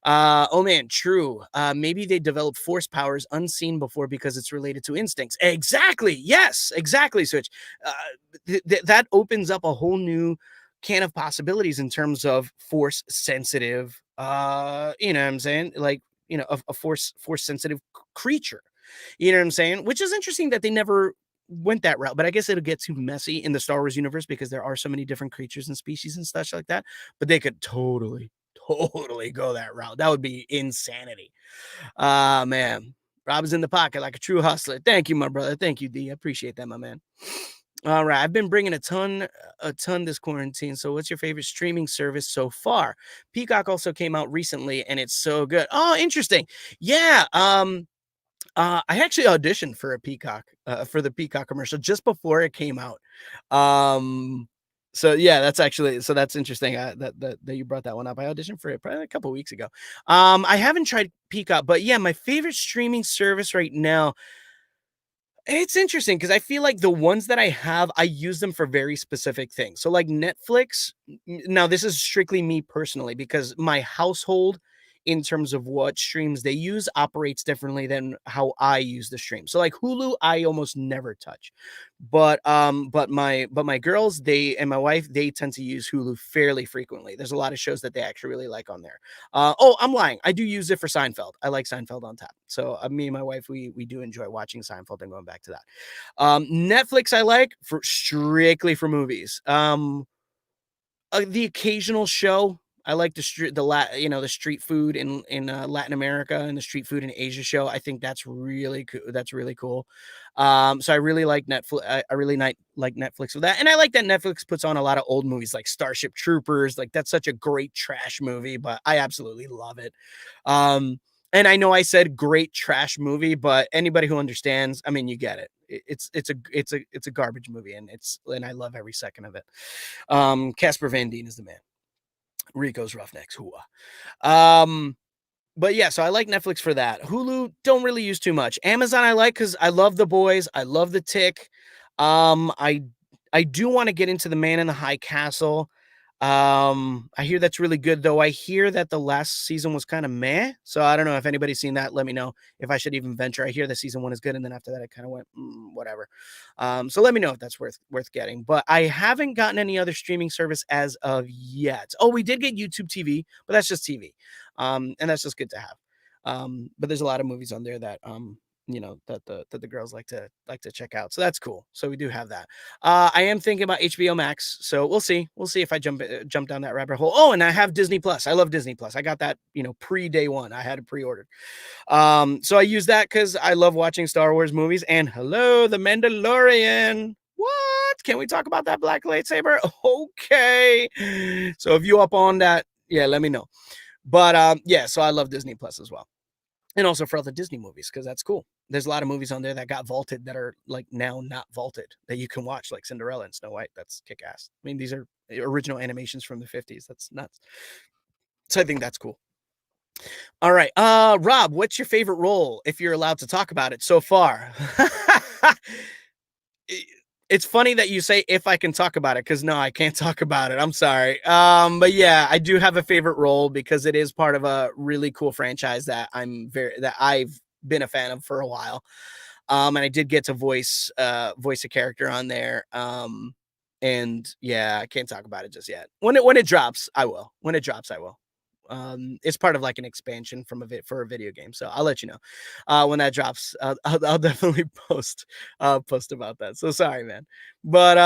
[SPEAKER 1] Oh man, true. Maybe they developed force powers unseen before because it's related to instincts. Exactly. Yes, exactly. Switch. Uh, that opens up a whole new can of possibilities in terms of force sensitive. You know what I'm saying? Like, a force sensitive creature. You know what I'm saying? Which is interesting that they never went that route, but I guess it'll get too messy in the Star Wars universe because there are so many different creatures and species and such like that. But they could totally go that route. That would be insanity. Ah, man. Rob is in the pocket like a true hustler. Thank you, my brother. Thank you, D. I appreciate that, my man. All right. I've been bringing a ton this quarantine. So, what's your favorite streaming service so far? Peacock also came out recently and it's so good. Oh, interesting. Yeah. I actually auditioned for for the Peacock commercial just before it came out. Um, so yeah, that's interesting that you brought that one up. I auditioned for it probably a couple weeks ago. I haven't tried Peacock, but yeah, my favorite streaming service right now, it's interesting because I feel like the ones that I have, I use them for very specific things. So, like Netflix, now this is strictly me personally because my household, in terms of what streams they use, operates differently than how I use the stream. So, like Hulu, I almost never touch, but my girls, they and my wife, they tend to use Hulu fairly frequently. There's a lot of shows that they actually really like on there. Oh, I'm lying. I do use it for Seinfeld. I like Seinfeld on tap. So me and my wife, we do enjoy watching Seinfeld and going back to that. Netflix, I like for strictly for movies. The occasional show. I like the street, the street food in Latin America and the street food in Asia show. I think that's really cool. That's really cool. So I really like Netflix. I really like Netflix for that, and I like that Netflix puts on a lot of old movies like Starship Troopers. Like that's such a great trash movie, but I absolutely love it. Um, and I know I said great trash movie, but anybody who understands, I mean, you get it. It's a garbage movie, and I love every second of it. Casper Van Dien is the man. Rico's Roughnecks. Hooah. Um, but yeah, so I like Netflix for that. Hulu don't really use too much. Amazon I like because I love The Boys. I love The Tick. I do want to get into The Man in the High Castle. I hear that's really good, though. I hear that the last season was kind of meh. So I don't know if anybody's seen that. Let me know if I should even venture. I hear the season one is good, and then after that, I kind of went whatever. So let me know if that's worth getting. But I haven't gotten any other streaming service as of yet. Oh, we did get YouTube TV, but that's just TV, and that's just good to have. But there's a lot of movies on there that that the girls like to check out. So that's cool. So we do have that. I am thinking about HBO Max, so we'll see. We'll see if I jump down that rabbit hole. Oh, and I have Disney Plus. I love Disney Plus. I got that, pre day one. I had it pre-ordered. So I use that because I love watching Star Wars movies. And hello, The Mandalorian. What? Can we talk about that black lightsaber? Okay. So if you up on that, yeah, let me know. But yeah, so I love Disney Plus as well. And also for other Disney movies, because that's cool. There's a lot of movies on there that got vaulted that are like now not vaulted that you can watch, like Cinderella and Snow White. That's kick ass. I mean, these are original animations from the 50s. That's nuts. So I think that's cool. All right. Rob, what's your favorite role if you're allowed to talk about it so far? It's funny that you say if I can talk about it, because no, I can't talk about it. I'm sorry. But yeah, I do have a favorite role because it is part of a really cool franchise that I've been a fan of for a while. And I did get to voice a character on there. And yeah, I can't talk about it just yet. When it drops, I will. When it drops, I will. It's part of like an expansion for a video game, so I'll let you know when that drops. I'll definitely post about that. So sorry, man, but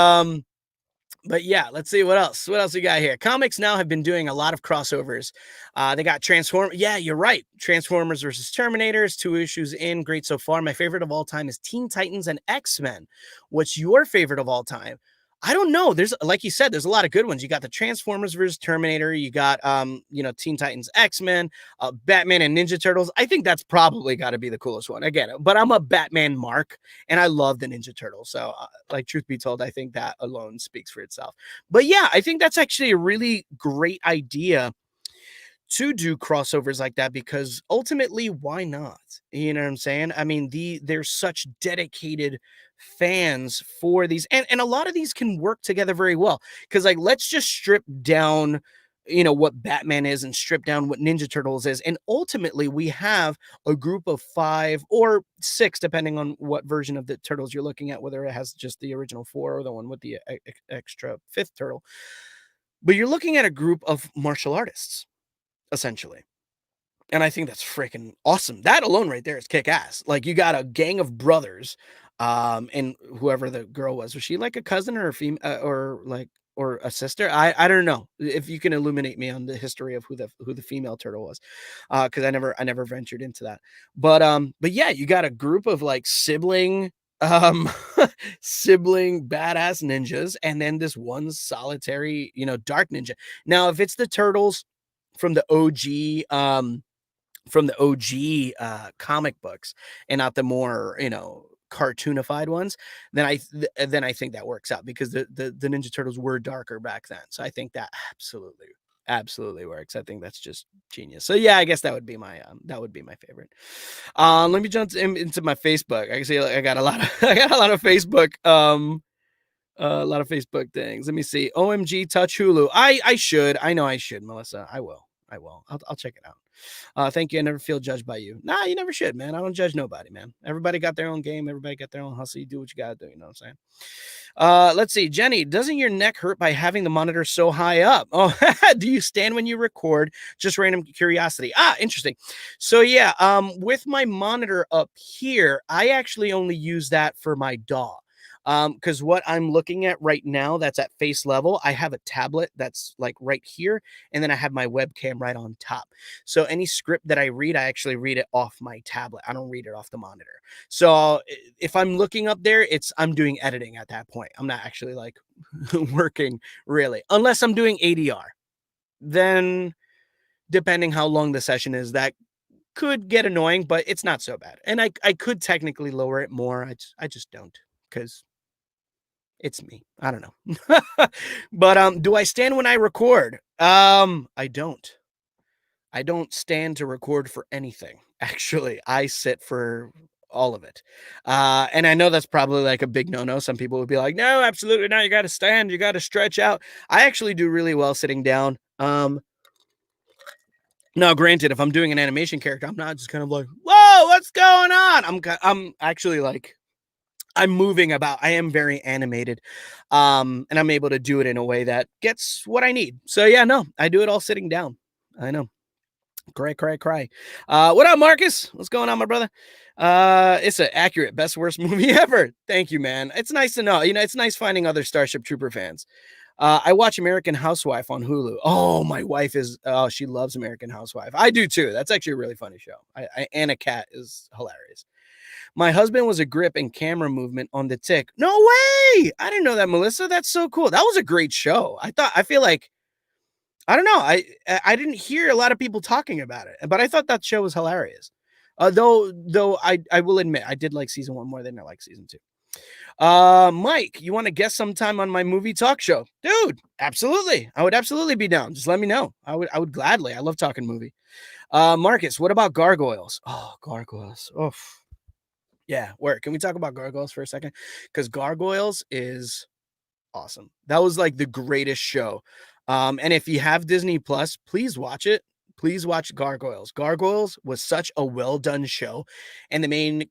[SPEAKER 1] yeah, let's see what else. What else we got here? Comics now have been doing a lot of crossovers. They got Yeah, you're right. Transformers versus Terminators, 2 issues in. Great so far. My favorite of all time is Teen Titans and X-Men. What's your favorite of all time? I don't know. There's, like you said, there's a lot of good ones. You got the Transformers versus Terminator. You got, Teen Titans, X-Men, Batman and Ninja Turtles. I think that's probably got to be the coolest one. I get it, but I'm a Batman mark, and I love the Ninja Turtles. So, like, truth be told, I think that alone speaks for itself. But yeah, I think that's actually a really great idea to do crossovers like that, because ultimately, why not? You know what I'm saying? I mean, there's such dedicated fans for these, and a lot of these can work together very well. Because like, let's just strip down, what Batman is, and strip down what Ninja Turtles is, and ultimately we have a group of 5 or 6, depending on what version of the turtles you're looking at, whether it has just the original 4 or the one with the extra 5th turtle. But you're looking at a group of martial artists, essentially. And I think that's freaking awesome. That alone right there is kick ass. Like, you got a gang of brothers, and whoever the girl was she like a cousin or a female, or a sister? I don't know if you can illuminate me on the history of who the female turtle was, because I never ventured into that. But yeah, you got a group of like um sibling badass ninjas, and then this one solitary, dark ninja. Now, if it's the turtles from the OG, comic books, and not the more, cartoonified ones, then I think that works out, because the Ninja Turtles were darker back then. So I think that absolutely works. I think that's just genius. So yeah, I guess that would be my favorite. Let me jump into my Facebook. I can see I got a lot of Facebook, a lot of Facebook things. Let me see. OMG, touch Hulu. I should. I know I should, Melissa. I will. I'll check it out. Thank you. I never feel judged by you. Nah, you never should, man. I don't judge nobody, man. Everybody got their own game. Everybody got their own hustle. You do what you gotta do. You know what I'm saying? Let's see. Jenny, doesn't your neck hurt by having the monitor so high up? Oh, do you stand when you record? Just random curiosity. Interesting. So yeah, with my monitor up here, I actually only use that for my DAW. Because what I'm looking at right now, that's at face level, I have a tablet that's like right here, and then I have my webcam right on top. So any script that I read, I actually read it off my tablet. I don't read it off the monitor. So if I'm looking up there, I'm doing editing at that point. I'm not actually like working really, unless I'm doing ADR. Then depending how long the session is, that could get annoying, but it's not so bad. And I could technically lower it more. I just don't, because it's me. I don't know. But do I stand when I record? I don't. I don't stand to record for anything. Actually, I sit for all of it. And I know that's probably like a big no-no. Some people would be like, "No, absolutely not. You got to stand. You got to stretch out." I actually do really well sitting down. Now, granted, if I'm doing an animation character, I'm not just kind of like, "Whoa, what's going on?" I'm actually like, I'm moving about. I am very animated, and I'm able to do it in a way that gets what I need. So yeah, no, I do it all sitting down. I know. Cry, cry, cry. What up, Marcus? What's going on, my brother? It's an accurate best worst movie ever. Thank you, man. It's nice to know. It's nice finding other Starship Trooper fans. I watch American Housewife on Hulu. Oh, my wife she loves American Housewife. I do too. That's actually a really funny show. Anna Cat is hilarious. My husband was a grip and camera movement on the Tick. No way! I didn't know that, Melissa. That's so cool. That was a great show. I feel like, I don't know. I didn't hear a lot of people talking about it, but I thought that show was hilarious. Though I will admit I did like season 1 more than I like season 2. Mike, you want to guest sometime on my movie talk show? Dude, absolutely. I would absolutely be down. Just let me know. I would gladly. I love talking movie. Marcus, what about gargoyles? Oh, gargoyles. Oh, yeah. Where can we talk about gargoyles for a second? Because gargoyles is awesome. That was like the greatest show. And if you have Disney Plus, please watch it. Please watch Gargoyles. Gargoyles was such a well done show. And the main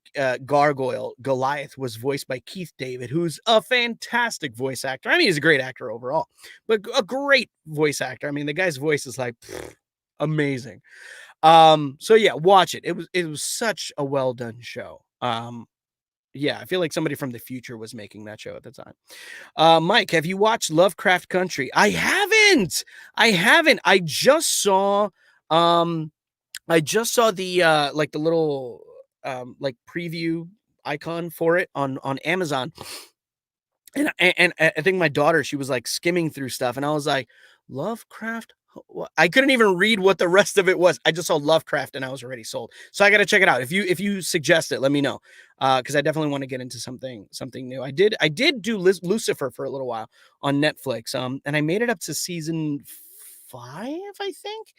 [SPEAKER 1] gargoyle, Goliath, was voiced by Keith David, who's a fantastic voice actor. I mean, he's a great actor overall, but a great voice actor. I mean, the guy's voice is like amazing. So yeah, watch it. It was such a well done show. Yeah, I feel like somebody from the future was making that show at the time. Mike, have you watched Lovecraft Country? I haven't. I haven't. Um I just saw the like the little like preview icon for it on Amazon. And I think my daughter, she was like skimming through stuff, and I was like, Lovecraft. I couldn't even read what the rest of it was. I just saw Lovecraft, and I was already sold. So I got to check it out. If you suggest it, let me know, because I definitely want to get into something new. I did do Lucifer for a little while on Netflix, and I made it up to season 5, I think.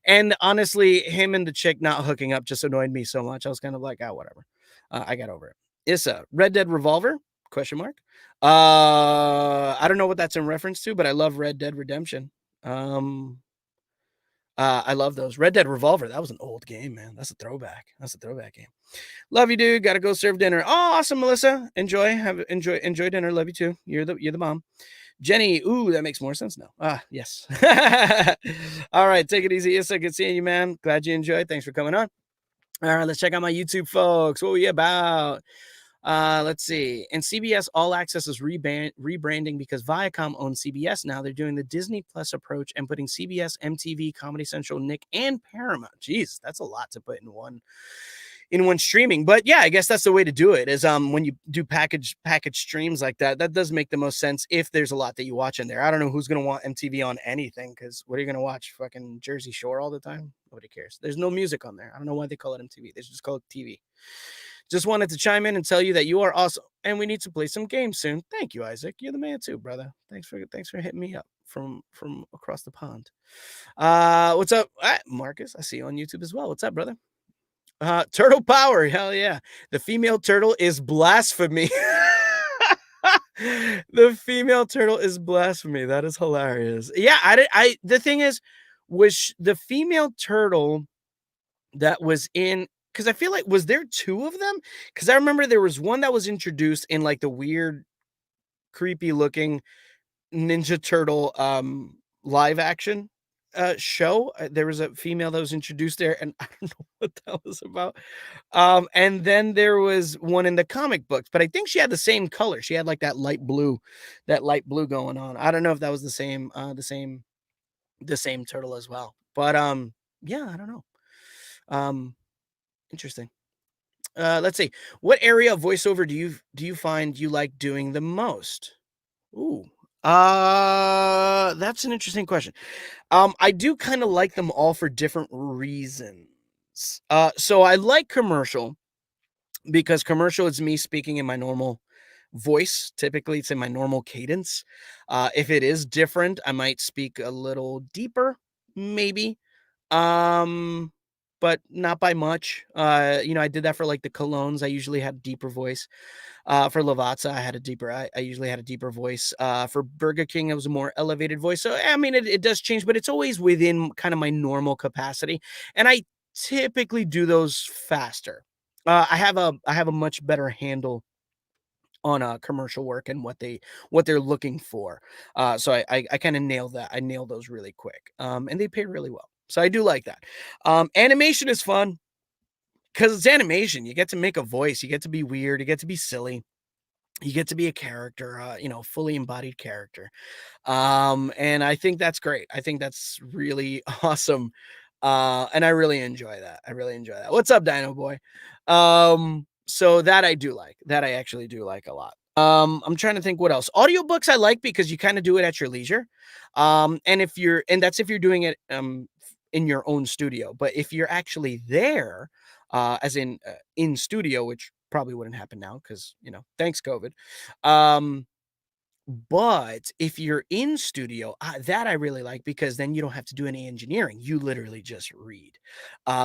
[SPEAKER 1] And honestly, him and the chick not hooking up just annoyed me so much. I was kind of like, oh, whatever. I got over it. Issa, Red Dead Revolver? Question mark. I don't know what that's in reference to, but I love Red Dead Redemption. I love those. Red Dead Revolver. That was an old game, man. That's a throwback. That's a throwback game. Love you, dude. Gotta go serve dinner. Oh, awesome, Melissa. Enjoy dinner. Love you too. You're the mom. Jenny, ooh, that makes more sense now. Yes. All right, take it easy. Issa, good seeing you, man. Glad you enjoyed. Thanks for coming on. All right, let's check out my YouTube, folks. What were you about? Let's see. And CBS All Access is rebranding because Viacom owns CBS now. They're doing the Disney Plus approach and putting CBS, MTV, Comedy Central, Nick, and Paramount. Jeez, that's a lot to put in one streaming. But yeah, I guess that's the way to do it, is when you do package streams like that. That does make the most sense if there's a lot that you watch in there. I don't know who's gonna want MTV on anything, because what are you gonna watch? Fucking Jersey Shore all the time? Nobody cares. There's no music on there. I don't know why they call it MTV. They should just call it TV. Just wanted to chime in and tell you that you are awesome, and we need to play some games soon. Thank you, Isaac. You're the man too, brother. Thanks for hitting me up from across the pond. What's up, Marcus? I see you on YouTube as well. What's up, brother? Turtle power, hell yeah. The female turtle is blasphemy. The female turtle is blasphemy. That is hilarious. Yeah, the thing is, was the female turtle that was in, because I feel like, was there 2 of them? Because I remember there was one that was introduced in like the weird, creepy looking Ninja Turtle live action. show. There was a female that was introduced there, and I don't know what that was about. And then there was one in the comic books, but I think she had the same color. She had like that light blue going on. I don't know if that was the same turtle as well. But yeah, I don't know. Um, interesting. Let's see. What area of voiceover do you find you like doing the most? Ooh. That's an interesting question. I do kind of like them all for different reasons. So I like commercial because commercial is me speaking in my normal voice. Typically, it's in my normal cadence. If it is different, I might speak a little deeper, maybe. Um, but not by much. I did that for like the colognes. I usually had deeper voice. For Lavazza, I usually had a deeper voice. For Burger King, it was a more elevated voice. So I mean, it does change, but it's always within kind of my normal capacity. And I typically do those faster. I have a much better handle on commercial work and what they're looking for. So I kind of nail that. I nail those really quick. And they pay really well. So I do like that. Animation is fun because it's animation. You get to make a voice. You get to be weird. You get to be silly. You get to be a character, fully embodied character. And I think that's great. I think that's really awesome. And I really enjoy that. I really enjoy that. What's up, Dino Boy? So that I do like. That I actually do like a lot. I'm trying to think what else. Audiobooks I like because you kind of do it at your leisure. And that's if you're doing it in your own studio. But if you're actually there, as in studio, which probably wouldn't happen now because thanks COVID. Um, but if you're in studio, that I really like because then you don't have to do any engineering. You literally just read,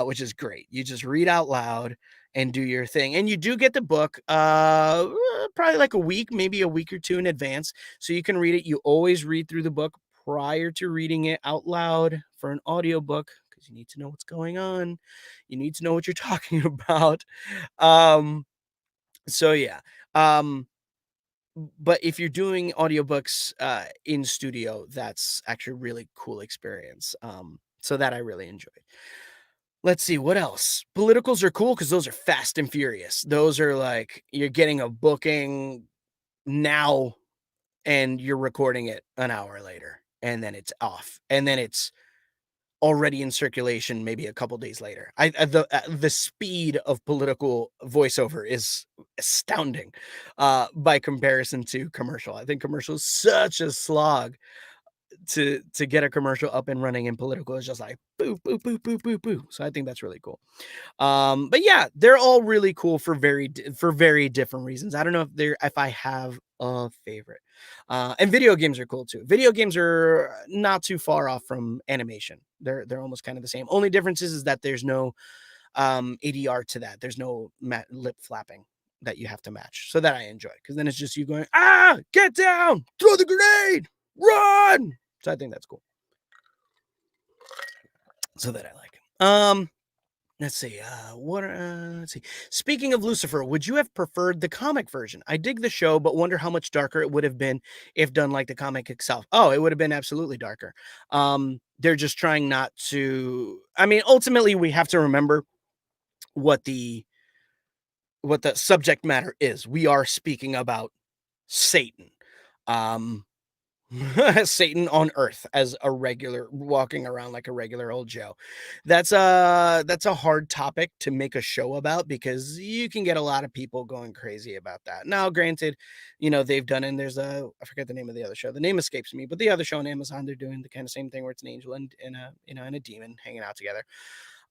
[SPEAKER 1] which is great. You just read out loud and do your thing. And you do get the book probably like a week, maybe a week or two in advance. So you can read it. You always read through the book prior to reading it out loud for an audiobook because you need to know what's going on. You need to know what you're talking about. Um, so yeah. Um, but if you're doing audiobooks in studio, that's actually a really cool experience. So that I really enjoyed. Let's see what else. Politicals are cool because those are fast and furious. Those are like you're getting a booking now and you're recording it an hour later, and then it's off, and then it's already in circulation maybe a couple days later. The speed of political voiceover is astounding by comparison to commercial. I think commercial is such a slog to get a commercial up and running, and political is just like boo boo boo boo boo boo. So I think that's really cool. But yeah, they're all really cool for very different reasons. I don't know if I have a favorite. And video games are cool too. Video games are not too far off from animation. They're almost kind of the same. Only difference is that there's no ADR to that. There's no lip flapping that you have to match. So that I enjoy because then it's just you going, get down, throw the grenade, run. So I think that's cool. So that I like. Let's see. Let's see. Speaking of Lucifer, would you have preferred the comic version? I dig the show, but wonder how much darker it would have been if done like the comic itself. Oh, it would have been absolutely darker. They're just trying not to. I mean, ultimately, we have to remember what the subject matter is. We are speaking about Satan. Um, Satan on Earth as a regular walking around like a regular old Joe. That's a hard topic to make a show about because you can get a lot of people going crazy about that. Now, granted, they've done and there's I forget the name of the other show. The name escapes me, but the other show on Amazon, they're doing the kind of same thing where it's an angel and a demon hanging out together.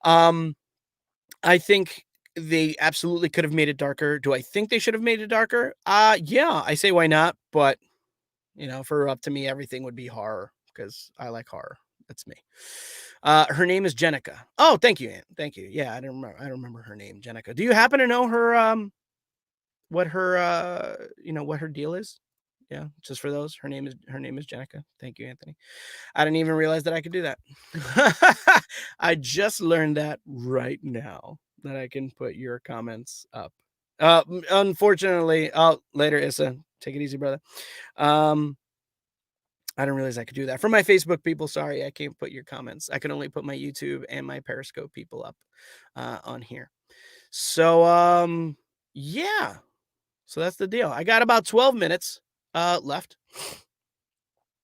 [SPEAKER 1] I think they absolutely could have made it darker. Do I think they should have made it darker? Yeah, I say why not, but for up to me, everything would be horror because I like horror. That's me. Her name is Jenica. Oh, thank you, Aunt. Thank you. Yeah, I don't remember. I don't remember her name, Jenica. Do you happen to know her? What her deal is? Yeah, just for those. Her name is Jenica. Thank you, Anthony. I didn't even realize that I could do that. I just learned that right now that I can put your comments up. Unfortunately, later, Issa. Take it easy, brother. Um, I didn't realize I could do that. For my Facebook people, sorry, I can't put your comments. I can only put my YouTube and my Periscope people up on here. So, yeah. So that's the deal. I got about 12 minutes left.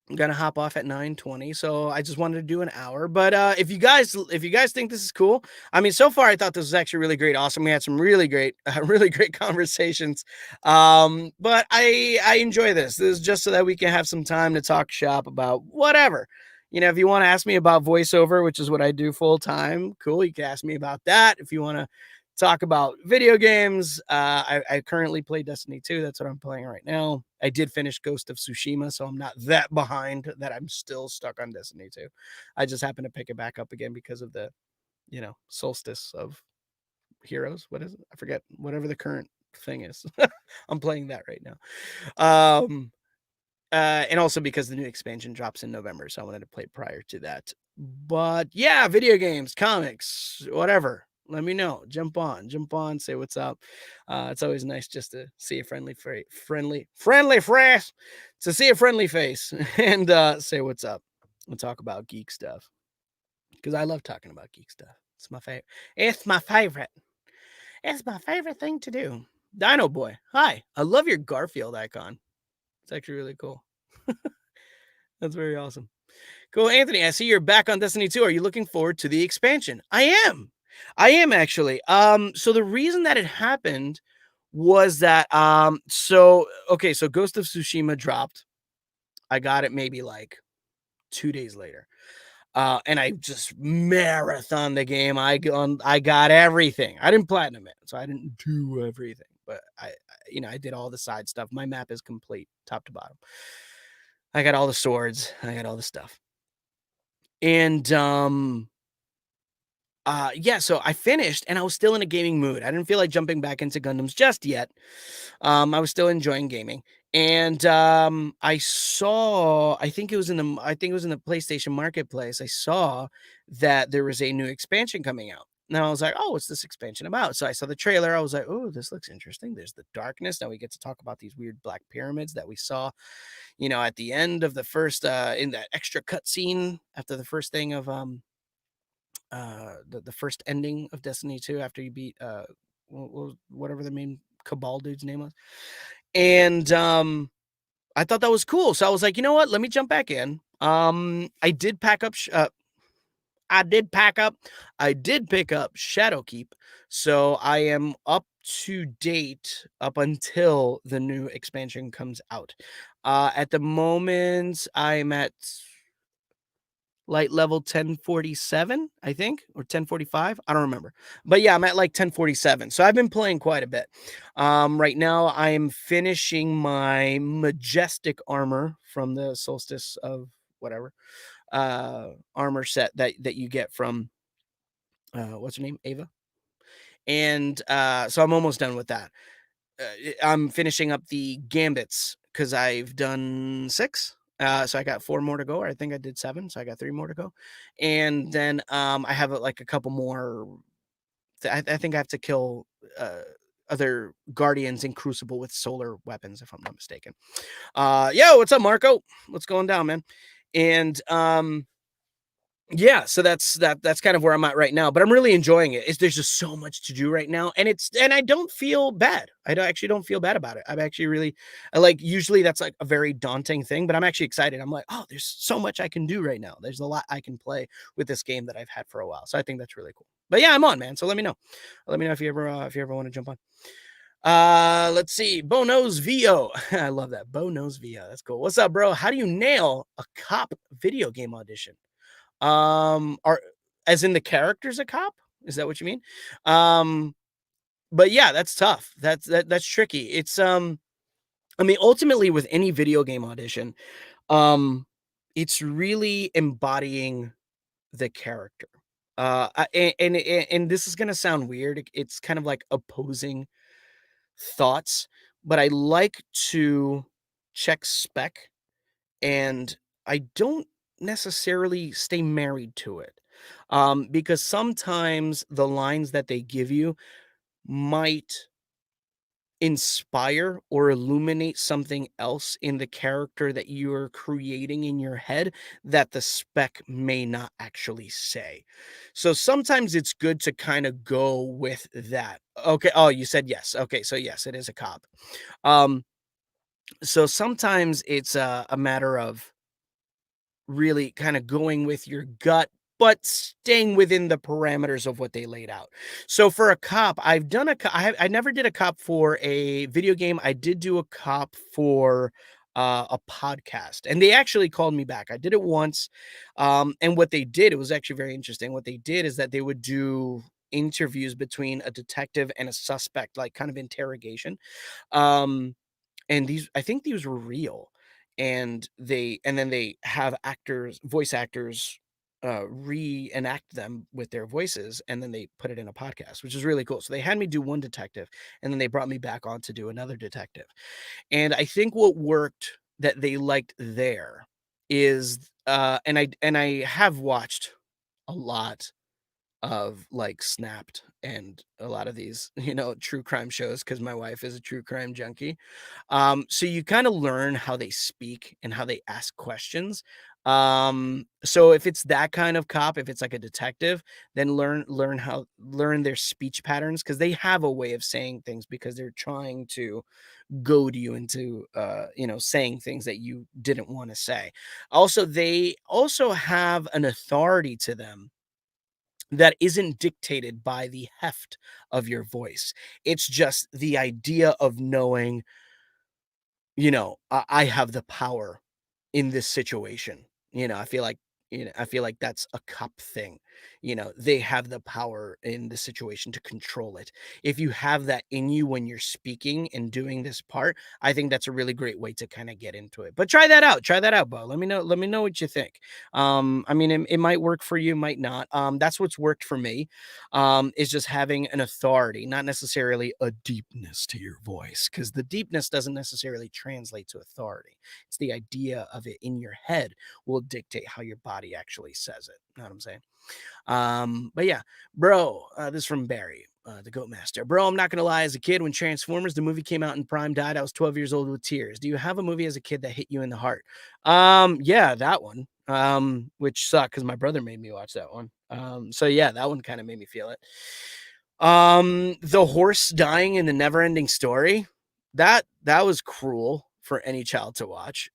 [SPEAKER 1] I'm gonna hop off at 9:20, so I just wanted to do an hour. But if you guys think this is cool, I mean, so far I thought this was actually really great, awesome. We had some really great, really great conversations. But I enjoy this. This is just so that we can have some time to talk shop about whatever. If you want to ask me about voiceover, which is what I do full time, cool. You can ask me about that. If you want to talk about video games. I currently play Destiny 2. That's what I'm playing right now. I did finish Ghost of Tsushima, so I'm not that behind that I'm still stuck on Destiny 2. I just happen to pick it back up again because of the, solstice of heroes. What is it? I forget. Whatever the current thing is. I'm playing that right now. Um, and also because the new expansion drops in November, so I wanted to play prior to that. But yeah, video games, comics, whatever. Let me know. Jump on, say what's up. It's always nice just to see a friendly face, to see a friendly face and say what's up. We'll talk about geek stuff because I love talking about geek stuff. It's my favorite. It's my favorite. It's my favorite thing to do. Dino Boy, hi. I love your Garfield icon. It's actually really cool. That's very awesome. Cool, Anthony. I see you're back on Destiny 2. Are you looking forward to the expansion? I am. I am actually. So the reason that it happened was that so okay, so Ghost of Tsushima dropped. I got it maybe like 2 days later. And I just marathon the game. I got everything. I didn't platinum it, so I didn't do everything, but I did all the side stuff. My map is complete, top to bottom. I got all the swords. I got all the stuff. And yeah, so I finished and I was still in a gaming mood. I didn't feel like jumping back into Gundams just yet. I was still enjoying gaming. And I think it was in the PlayStation Marketplace. I saw that there was a new expansion coming out. Now I was like, oh, what's this expansion about? So I saw the trailer. I was like, oh, this looks interesting. There's the darkness. Now we get to talk about these weird black pyramids that we saw, at the end of the first in that extra cutscene after the first thing of the first ending of Destiny 2 after you beat whatever the main Cabal dude's name was. And I thought that was cool. So I was like, you know what? Let me jump back in. I did pack up I did pack up. I did pick up Shadowkeep. So I am up to date up until the new expansion comes out. At the moment, I'm at light level 1047, I think, or 1045. I don't remember. But yeah, I'm at like 1047. So I've been playing quite a bit. Right now, I'm finishing my majestic armor from the solstice of whatever armor set that you get from what's her name? Ava. And so I'm almost done with that. I'm finishing up the gambits because I've done 6. So I got 4 more to go, or I think I did 7, so I got 3 more to go. And then I have like a couple more. I think I have to kill other guardians in Crucible with solar weapons, if I'm not mistaken. Yo, what's up, Marco? What's going down, man? And yeah, so that's kind of where I'm at right now, but I'm really enjoying it. There's just so much to do right now, and I don't feel bad. Actually don't feel bad about it. I'm actually really usually that's like a very daunting thing, but I'm actually excited. I'm like, oh, there's so much I can do right now. There's a lot I can play with this game that I've had for a while. So I think that's really cool. But yeah, I'm on, man. So let me know. Let me know if you ever want to jump on. Let's see. Bo knows VO. I love that. Bo knows VO. That's cool. What's up, bro? How do you nail a cop video game audition? Are as in the character's a cop? Is that what you mean? But yeah, that's tough. That's tricky. It's I mean, ultimately with any video game audition, it's really embodying the character. And this is gonna sound weird. It's kind of like opposing thoughts, but I like to check spec and I don't necessarily stay married to it. Because sometimes the lines that they give you might inspire or illuminate something else in the character that you're creating in your head that the spec may not actually say. So sometimes it's good to kind of go with that. Okay. Oh, you said yes. Okay. So yes, it is a cop. Um, so sometimes it's a matter of really kind of going with your gut, but staying within the parameters of what they laid out. So for a cop, I've done I never did a cop for a video game. I did do a cop for a podcast, and they actually called me back. I did it once, and what they did, it was actually very interesting. What they did is that they would do interviews between a detective and a suspect, like kind of interrogation. Um, and these, I think these were real, and then they have actors, voice actors, reenact them with their voices, and then they put it in a podcast, which is really cool. So they had me do one detective, and then they brought me back on to do another detective. And I think what worked that they liked there is, and I have watched a lot of like Snapped and a lot of these, true crime shows because my wife is a true crime junkie. So you kind of learn how they speak and how they ask questions. So if it's that kind of cop, if it's like a detective, then learn their speech patterns because they have a way of saying things because they're trying to goad you into saying things that you didn't want to say. Also, they also have an authority to them that isn't dictated by the heft of your voice. It's just the idea of knowing, I have the power in this situation. I feel like that's a cop thing. They have the power in the situation to control it. If you have that in you when you're speaking and doing this part, I think that's a really great way to kind of get into it. But try that out. Try that out, Bo. Let me know what you think. I mean, it might work for you, might not. That's what's worked for me. Is just having an authority, not necessarily a deepness to your voice, because the deepness doesn't necessarily translate to authority. It's the idea of it in your head will dictate how your body actually says it. Know what I'm saying? But yeah, bro, this is from Barry, the Goat Master. Bro, I'm not gonna lie, as a kid, when Transformers, the movie came out and Prime died, I was 12 years old with tears. Do you have a movie as a kid that hit you in the heart? Yeah, that one. Which sucked because my brother made me watch that one. So yeah, that one kind of made me feel it. The horse dying in the never ending story. That was cruel for any child to watch.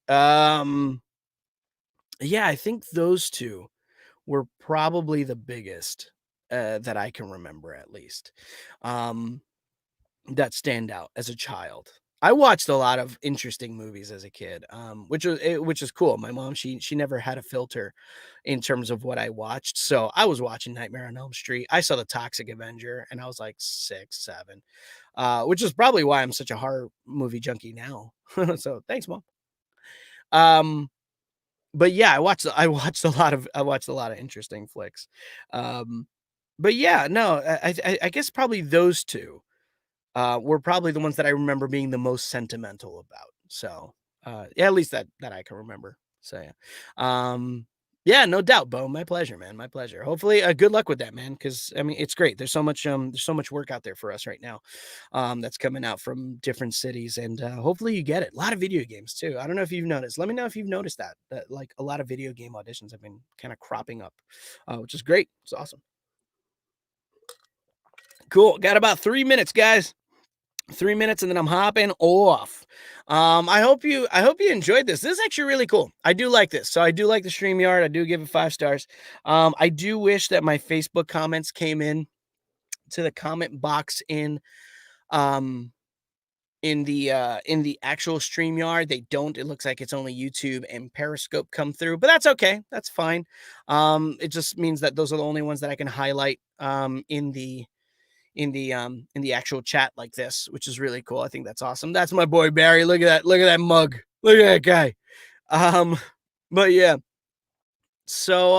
[SPEAKER 1] Yeah, I think those two were probably the biggest, that I can remember at least, um, that stand out as a child. I watched a lot of interesting movies as a kid, which is cool. My mom, she never had a filter in terms of what I watched, so I was watching Nightmare on Elm Street. I saw The Toxic Avenger, and I was like 6, 7, which is probably why I'm such a horror movie junkie now. So thanks, mom. Um, but yeah, I watched a lot of interesting flicks. Um, but yeah, no, I guess probably those 2, were probably the ones that I remember being the most sentimental about. So, yeah, at least that I can remember. So yeah. Yeah, no doubt, Bo. My pleasure, man. My pleasure. Hopefully, good luck with that, man. Because I mean, it's great. There's so much work out there for us right now, that's coming out from different cities, and hopefully you get it. A lot of video games too. I don't know if you've noticed. Let me know if you've noticed that like a lot of video game auditions have been kind of cropping up, which is great. It's awesome. Cool. Got about 3 minutes, guys. 3 minutes and then I'm hopping off. I hope you enjoyed this. This is actually really cool. I do like this. So I do like the StreamYard. I do give it 5 stars. I do wish that my Facebook comments came in to the comment box um in the actual StreamYard. They don't. It looks like it's only YouTube and Periscope come through, but that's okay. That's fine. It just means that those are the only ones that I can highlight in the actual chat like this, which is really cool. I think that's awesome. That's my boy Barry. Look at that. Look at that mug. Look at that guy. Um, but yeah. So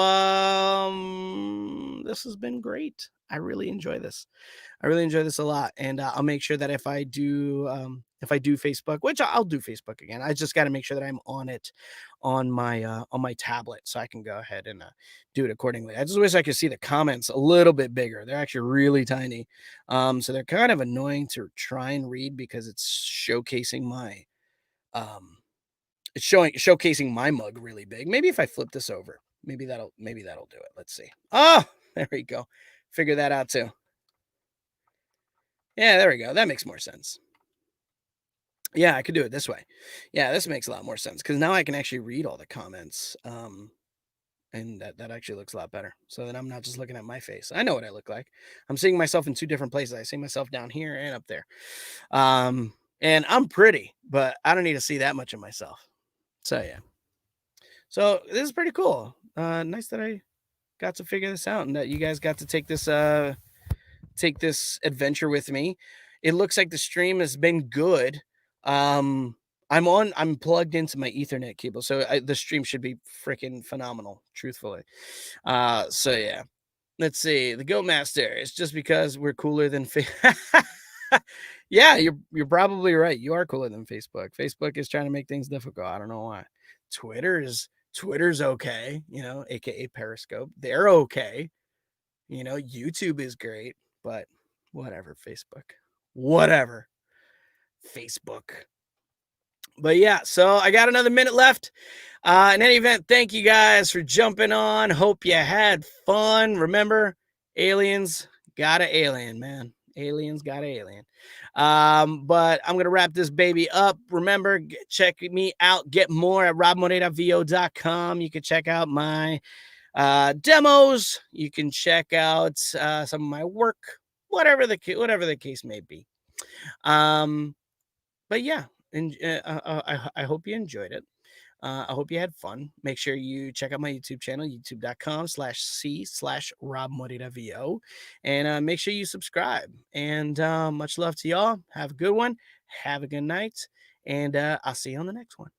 [SPEAKER 1] this has been great. I really enjoy this. I really enjoy this a lot, and I'll make sure that if I do Facebook, which I'll do Facebook again, I just got to make sure that I'm on it on my tablet, so I can go ahead and do it accordingly. I just wish I could see the comments a little bit bigger. They're actually really tiny, so they're kind of annoying to try and read because it's showcasing my um showcasing my mug really big. Maybe if I flip this over, maybe that'll do it. Let's see. Oh, there we go. Figure that out too. Yeah, there we go. That makes more sense. Yeah, I could do it this way. Yeah, this makes a lot more sense because now I can actually read all the comments. And that actually looks a lot better. So then I'm not just looking at my face. I know what I look like. I'm seeing myself in two different places. I see myself down here and up there. And I'm pretty, but I don't need to see that much of myself. So yeah. So this is pretty cool. Nice that I got to figure this out and that you guys got to take this adventure with me. It looks like the stream has been good. Um, I'm plugged into my Ethernet cable, so the stream should be freaking phenomenal, truthfully. So yeah. Let's see. The Goat Master. It's just because we're cooler than Yeah, you're probably right. You are cooler than Facebook. Facebook is trying to make things difficult. I don't know why. Twitter's okay, aka Periscope. They're okay. YouTube is great, but whatever, Facebook. Whatever, Facebook. But yeah, so I got another minute left. In any event, thank you guys for jumping on. Hope you had fun. Remember, aliens got an alien, man. Aliens got an alien. But I'm gonna wrap this baby up. Remember, check me out. Get more at robbmoreiravo.com. You can check out my demos. You can check out some of my work, whatever the case may be. But yeah, and I hope you enjoyed it. I hope you had fun. Make sure you check out my YouTube channel, youtube.com/c/Robb Moreira VO. And make sure you subscribe. And much love to y'all. Have a good one. Have a good night. And I'll see you on the next one.